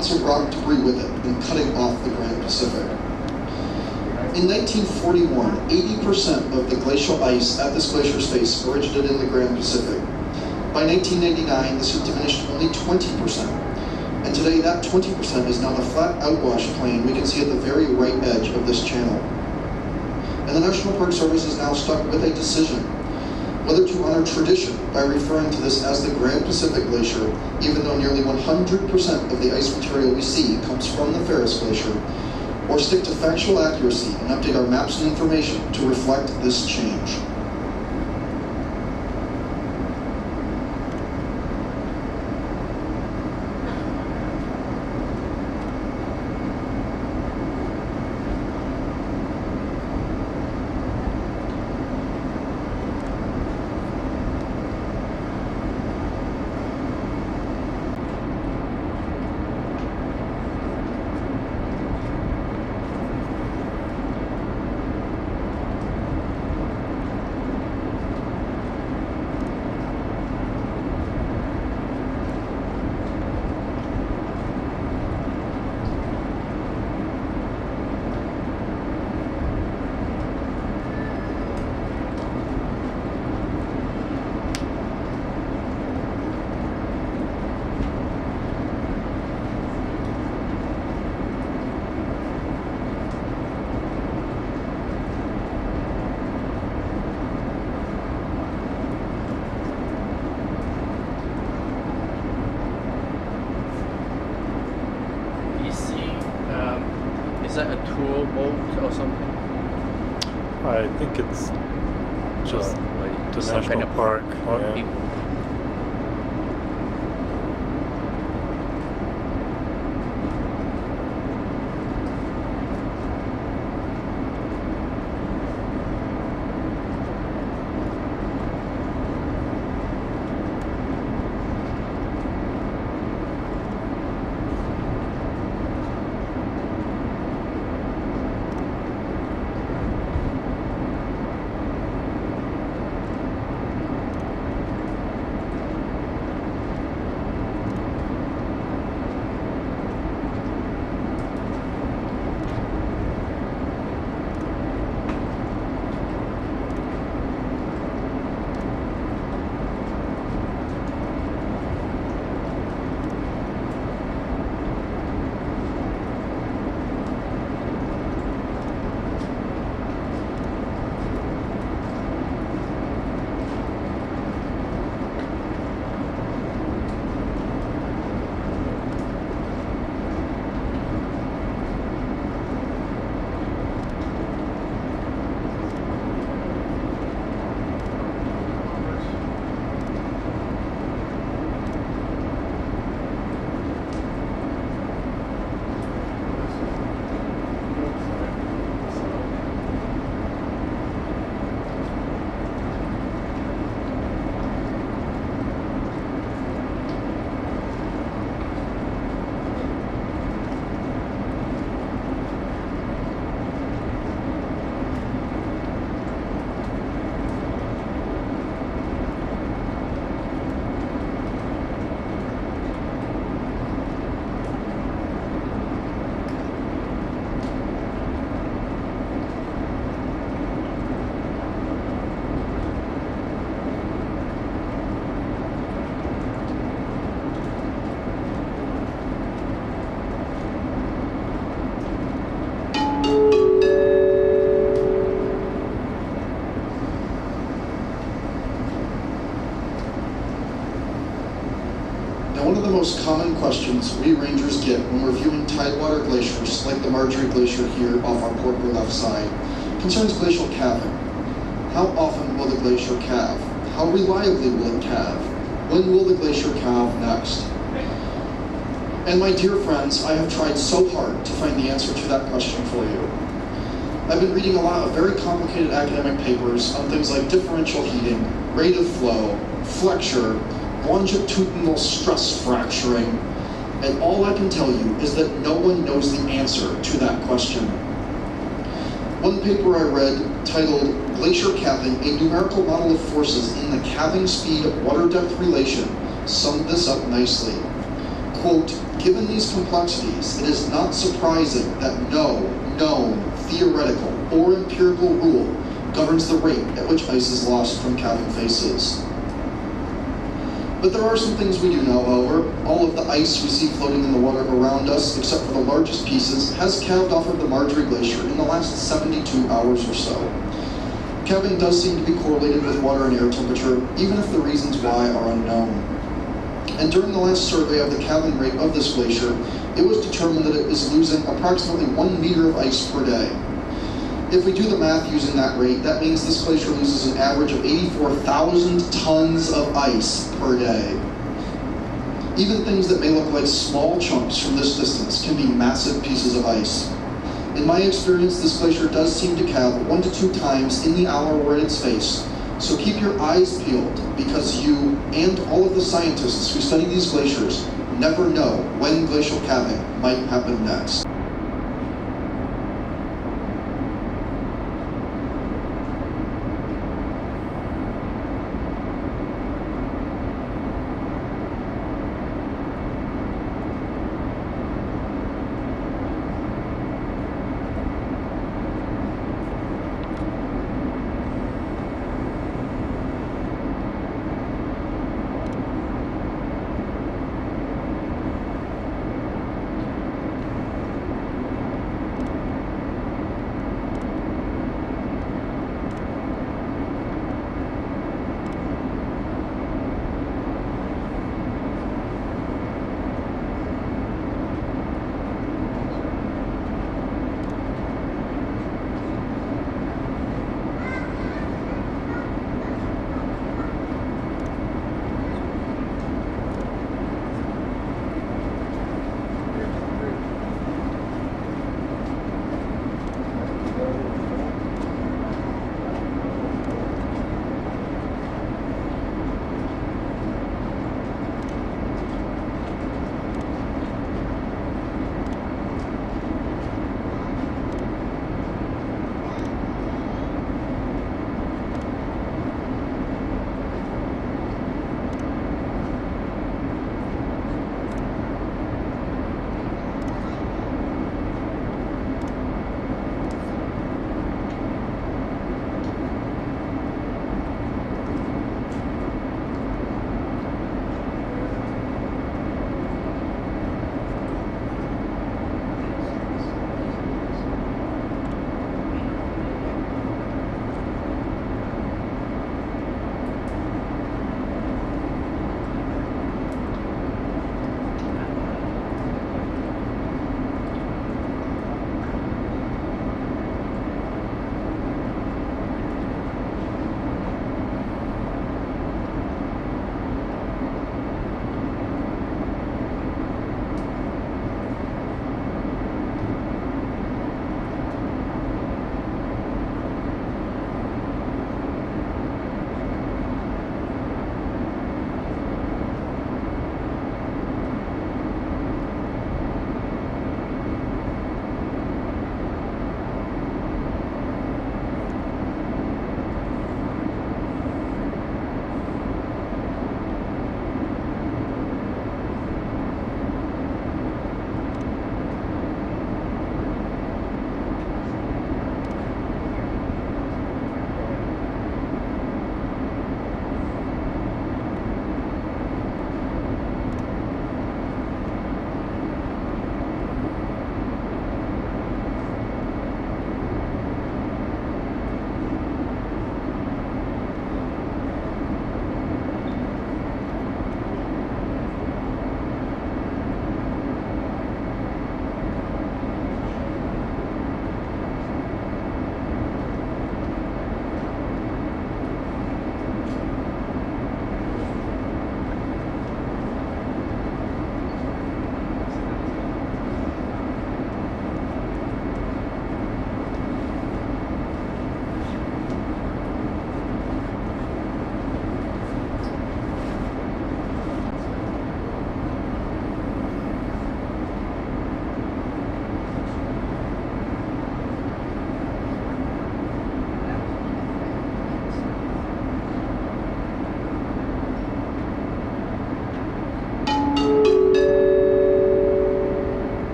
lots of rock debris with it and cutting off the Grand Pacific. In 1941, 80% of the glacial ice at this glacier space originated in the Grand Pacific. By 1999, this had diminished only 20%. And today, that 20% is now the flat outwash plain we can see at the very right edge of this channel. And the National Park Service is now stuck with a decision, whether to honor tradition by referring to this as the Grand Pacific Glacier, even though nearly 100% of the ice material we see comes from the Ferris Glacier, or stick to factual accuracy and update our maps and information to reflect this change. Is that a tour boat or something? I think it's just like the some national kind of park. park Yeah. people. One of the most common questions we rangers get when we're viewing tidewater glaciers like the Marjorie Glacier here off our port or left side concerns glacial calving. How often will the glacier calve? How reliably will it calve? When will the glacier calve next? And my dear friends, I have tried so hard to find the answer to that question for you. I've been reading a lot of very complicated academic papers on things like differential heating, rate of flow, flexure, longitudinal stress fracturing, and all I can tell you is that no one knows the answer to that question. One paper I read, titled Glacier Calving, a numerical model of forces in the calving speed water depth relation, summed this up nicely. Quote, Given these complexities, it is not surprising that no known theoretical or empirical rule governs the rate at which ice is lost from calving faces. But there are some things we do know, however. All of the ice we see floating in the water around us, except for the largest pieces, has calved off of the Marjorie Glacier in the last 72 hours or so. Calving does seem to be correlated with water and air temperature, even if the reasons why are unknown. And during the last survey of the calving rate of this glacier, it was determined that it is losing approximately 1 meter of ice per day. If we do the math using that rate, that means this glacier loses an average of 84,000 tons of ice per day. Even things that may look like small chunks from this distance can be massive pieces of ice. In my experience, this glacier does seem to calve 1 to 2 times in the hour we're at its face. So keep your eyes peeled, because you and all of the scientists who study these glaciers never know when glacial calving might happen next.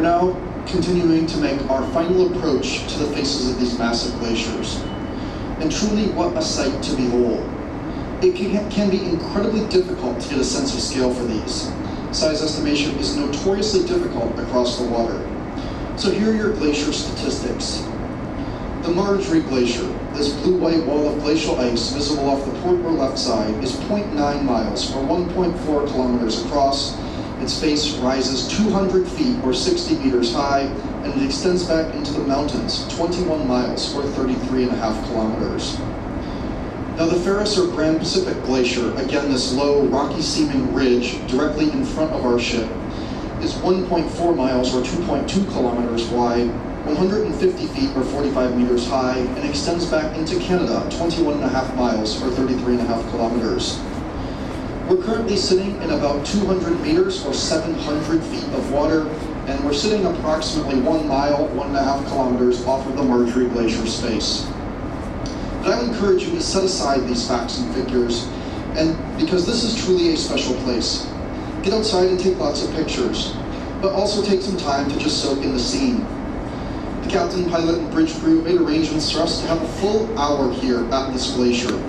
now continuing to make our final approach to the faces of these massive glaciers. And truly, what a sight to behold. It can be incredibly difficult to get a sense of scale for these. Size estimation is notoriously difficult across the water. So here are your glacier statistics. The Marjorie Glacier, this blue-white wall of glacial ice visible off the port or left side, is 0.9 miles or 1.4 kilometers across. Its face rises 200 feet or 60 meters high, and it extends back into the mountains 21 miles or 33.5 kilometers. Now the Ferris or Grand Pacific Glacier, again this low, rocky-seeming ridge directly in front of our ship, is 1.4 miles or 2.2 kilometers wide, 150 feet or 45 meters high, and extends back into Canada 21.5 miles or 33.5 kilometers. We're currently sitting in about 200 meters or 700 feet of water, and we're sitting approximately 1 mile, 1.5 kilometers off of the Marjorie Glacier space. But I would encourage you to set aside these facts and figures, and because this is truly a special place. Get outside and take lots of pictures, but also take some time to just soak in the scene. The captain, pilot, and bridge crew made arrangements for us to have a full hour here at this glacier.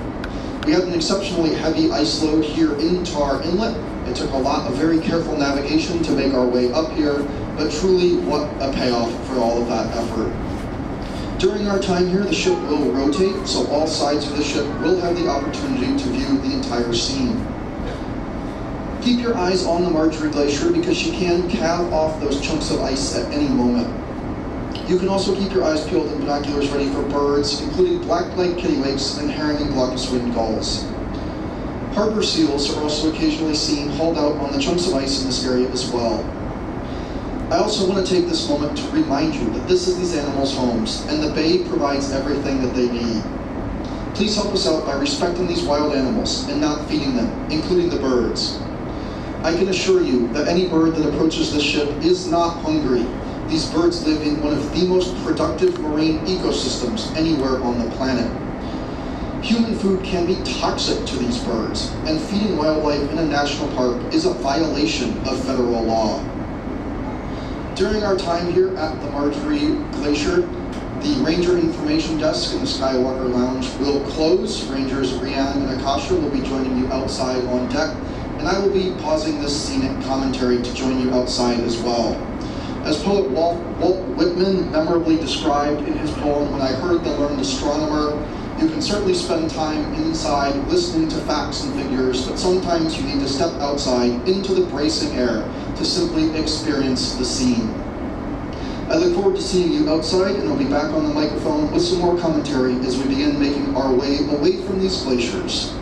We had an exceptionally heavy ice load here into our inlet. It took a lot of very careful navigation to make our way up here, but truly what a payoff for all of that effort. During our time here, the ship will rotate, so all sides of the ship will have the opportunity to view the entire scene. Keep your eyes on the Marjorie Glacier because she can calve off those chunks of ice at any moment. You can also keep your eyes peeled and binoculars ready for birds, including black-legged kittiwakes and herring and glaucous-winged gulls. Harbor seals are also occasionally seen hauled out on the chunks of ice in this area as well. I also want to take this moment to remind you that this is these animals' homes, and the bay provides everything that they need. Please help us out by respecting these wild animals and not feeding them, including the birds. I can assure you that any bird that approaches this ship is not hungry. These birds live in one of the most productive marine ecosystems anywhere on the planet. Human food can be toxic to these birds, and feeding wildlife in a national park is a violation of federal law. During our time here at the Marjorie Glacier, the Ranger Information Desk in the Skywalker Lounge will close. Rangers Rhiannon and Akasha will be joining you outside on deck, and I will be pausing this scenic commentary to join you outside as well. As poet Walt Whitman memorably described in his poem, "When I Heard the Learned Astronomer," you can certainly spend time inside listening to facts and figures, but sometimes you need to step outside into the bracing air to simply experience the scene. I look forward to seeing you outside, and I'll be back on the microphone with some more commentary as we begin making our way away from these glaciers.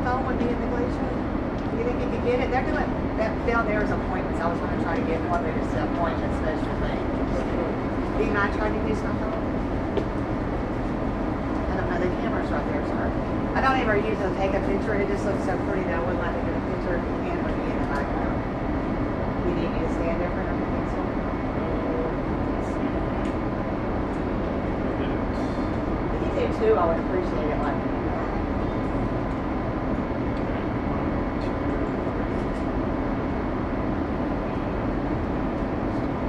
phone would be in the glacier? Do you think you could get it? They're doing, that down there is appointments. I was gonna try to get one, but it's an appointment special thing. Do you mind trying to use my phone? I don't know, the camera's right there, sir. I don't ever use it to take a picture. It just looks so pretty that I wouldn't like to get a picture of the camera be in the background. You need me to stand there for another pencil? If you did too, I would appreciate it like.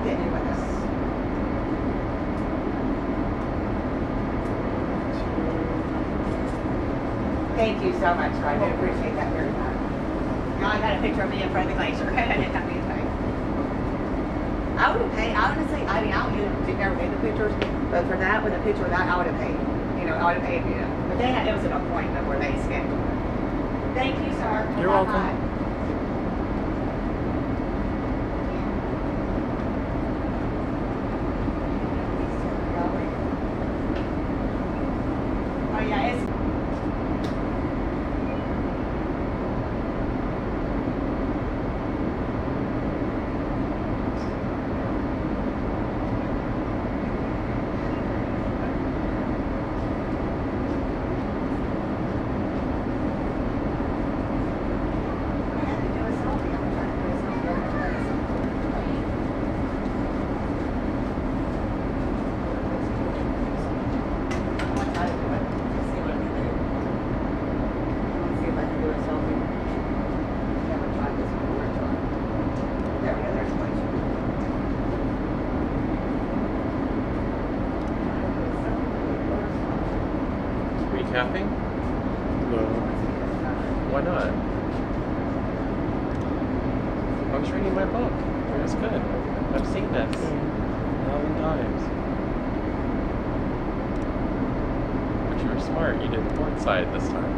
Yeah, do with us. Thank you so much, sir. I do appreciate that very much. Now I got a picture of me in front of the glacier. I didn't have me to pay. I would have paid, honestly, I mean, I don't never take the pictures, but for that, with a picture of that, I would have paid. You know, I would have paid, you know. But they had, it was an appointment where they scheduled it. Thank you, sir. You're welcome. Bye-bye. Oh, yeah, it's. Recapping? No. Why not? I was reading my book. It was good. I've seen this 1,000 times. But you were smart. You did the port side this time.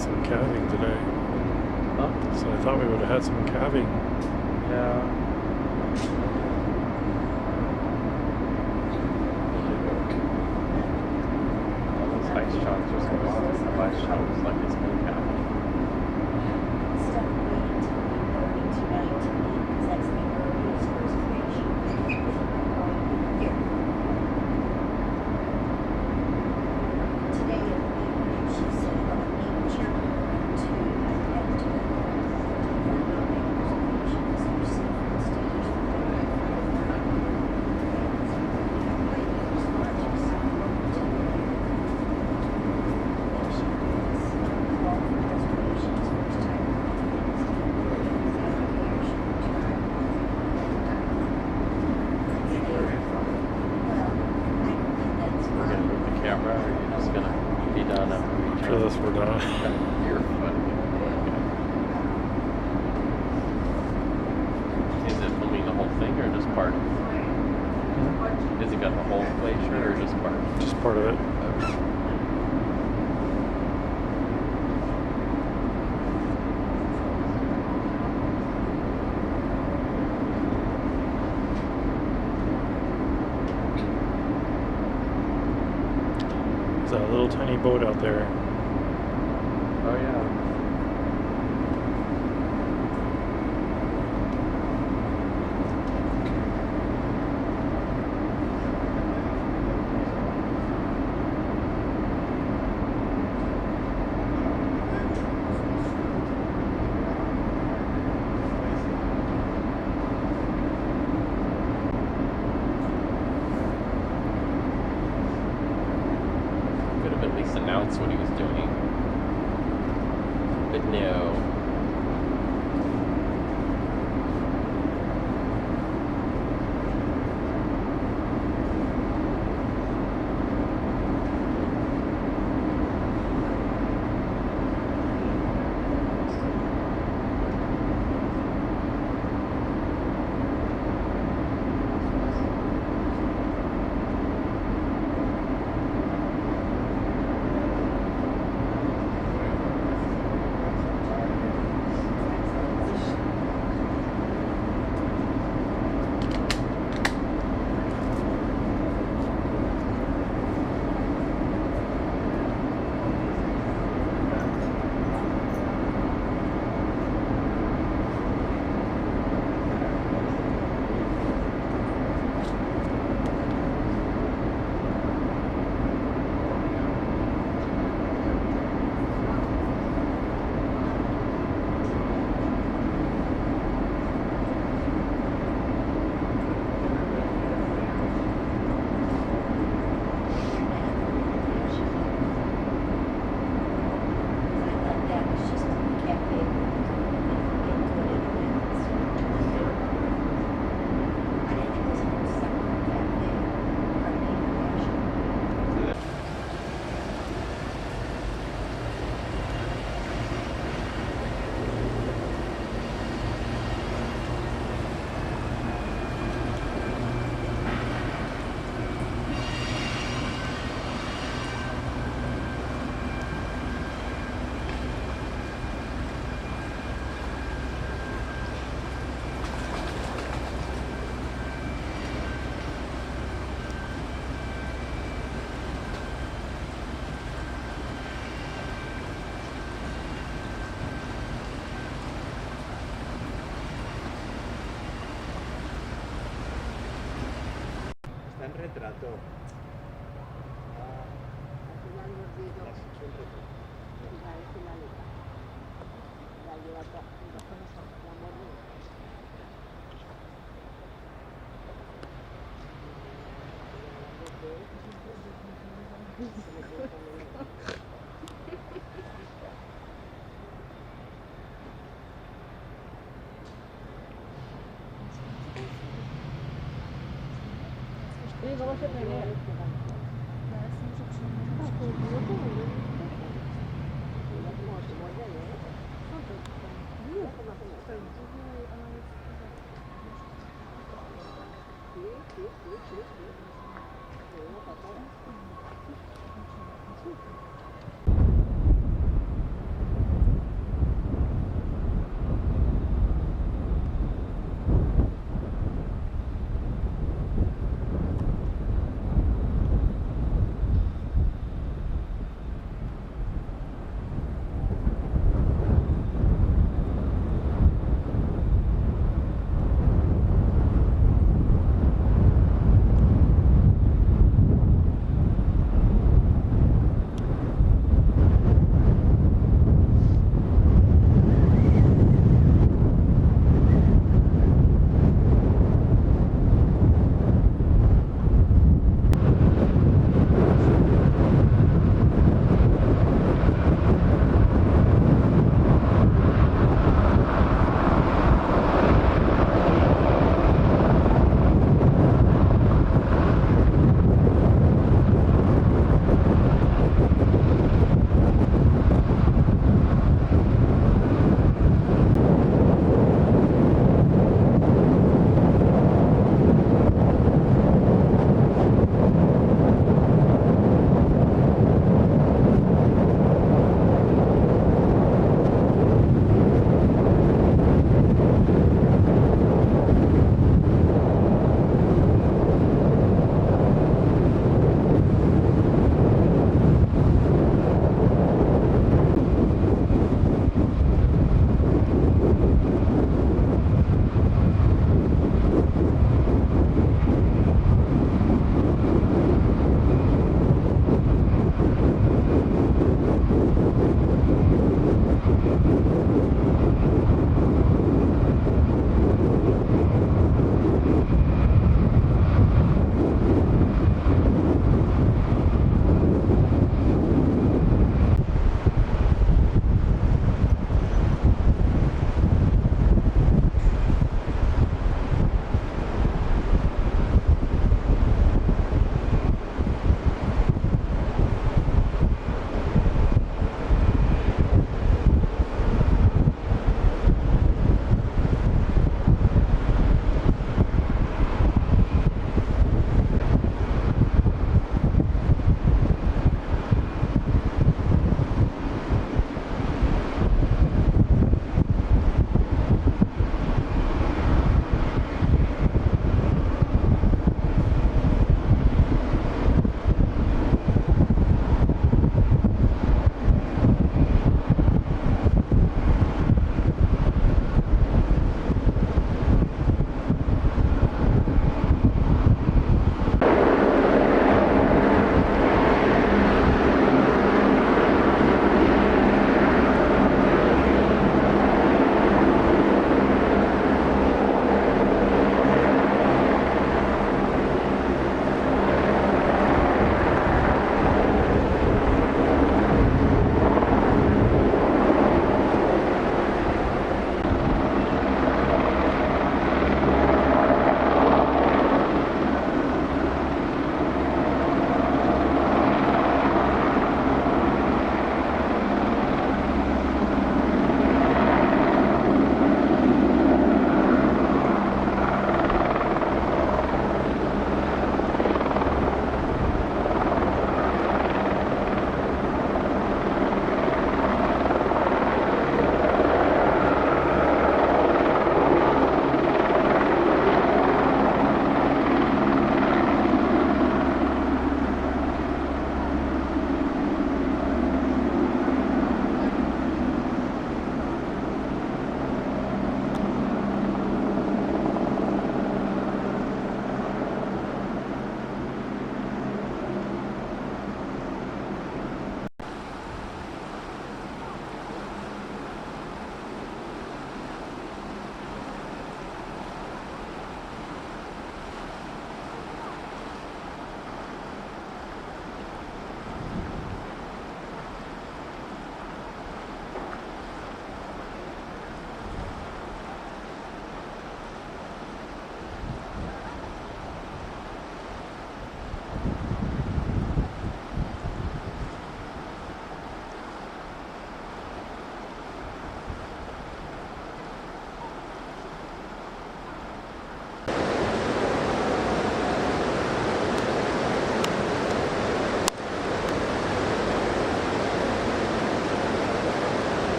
had some calving today. Huh? So I thought we would have had some calving. Yeah. All those ice chunks are so long. The ice chunk was like it's been happening. We're done. You're funny. Is it filming the whole thing or just part? Is it got the whole glacier or just part? Just part of it. There's that little tiny boat out there. Oh yeah. Could have at least announced what he was doing. But no. Está en retrato.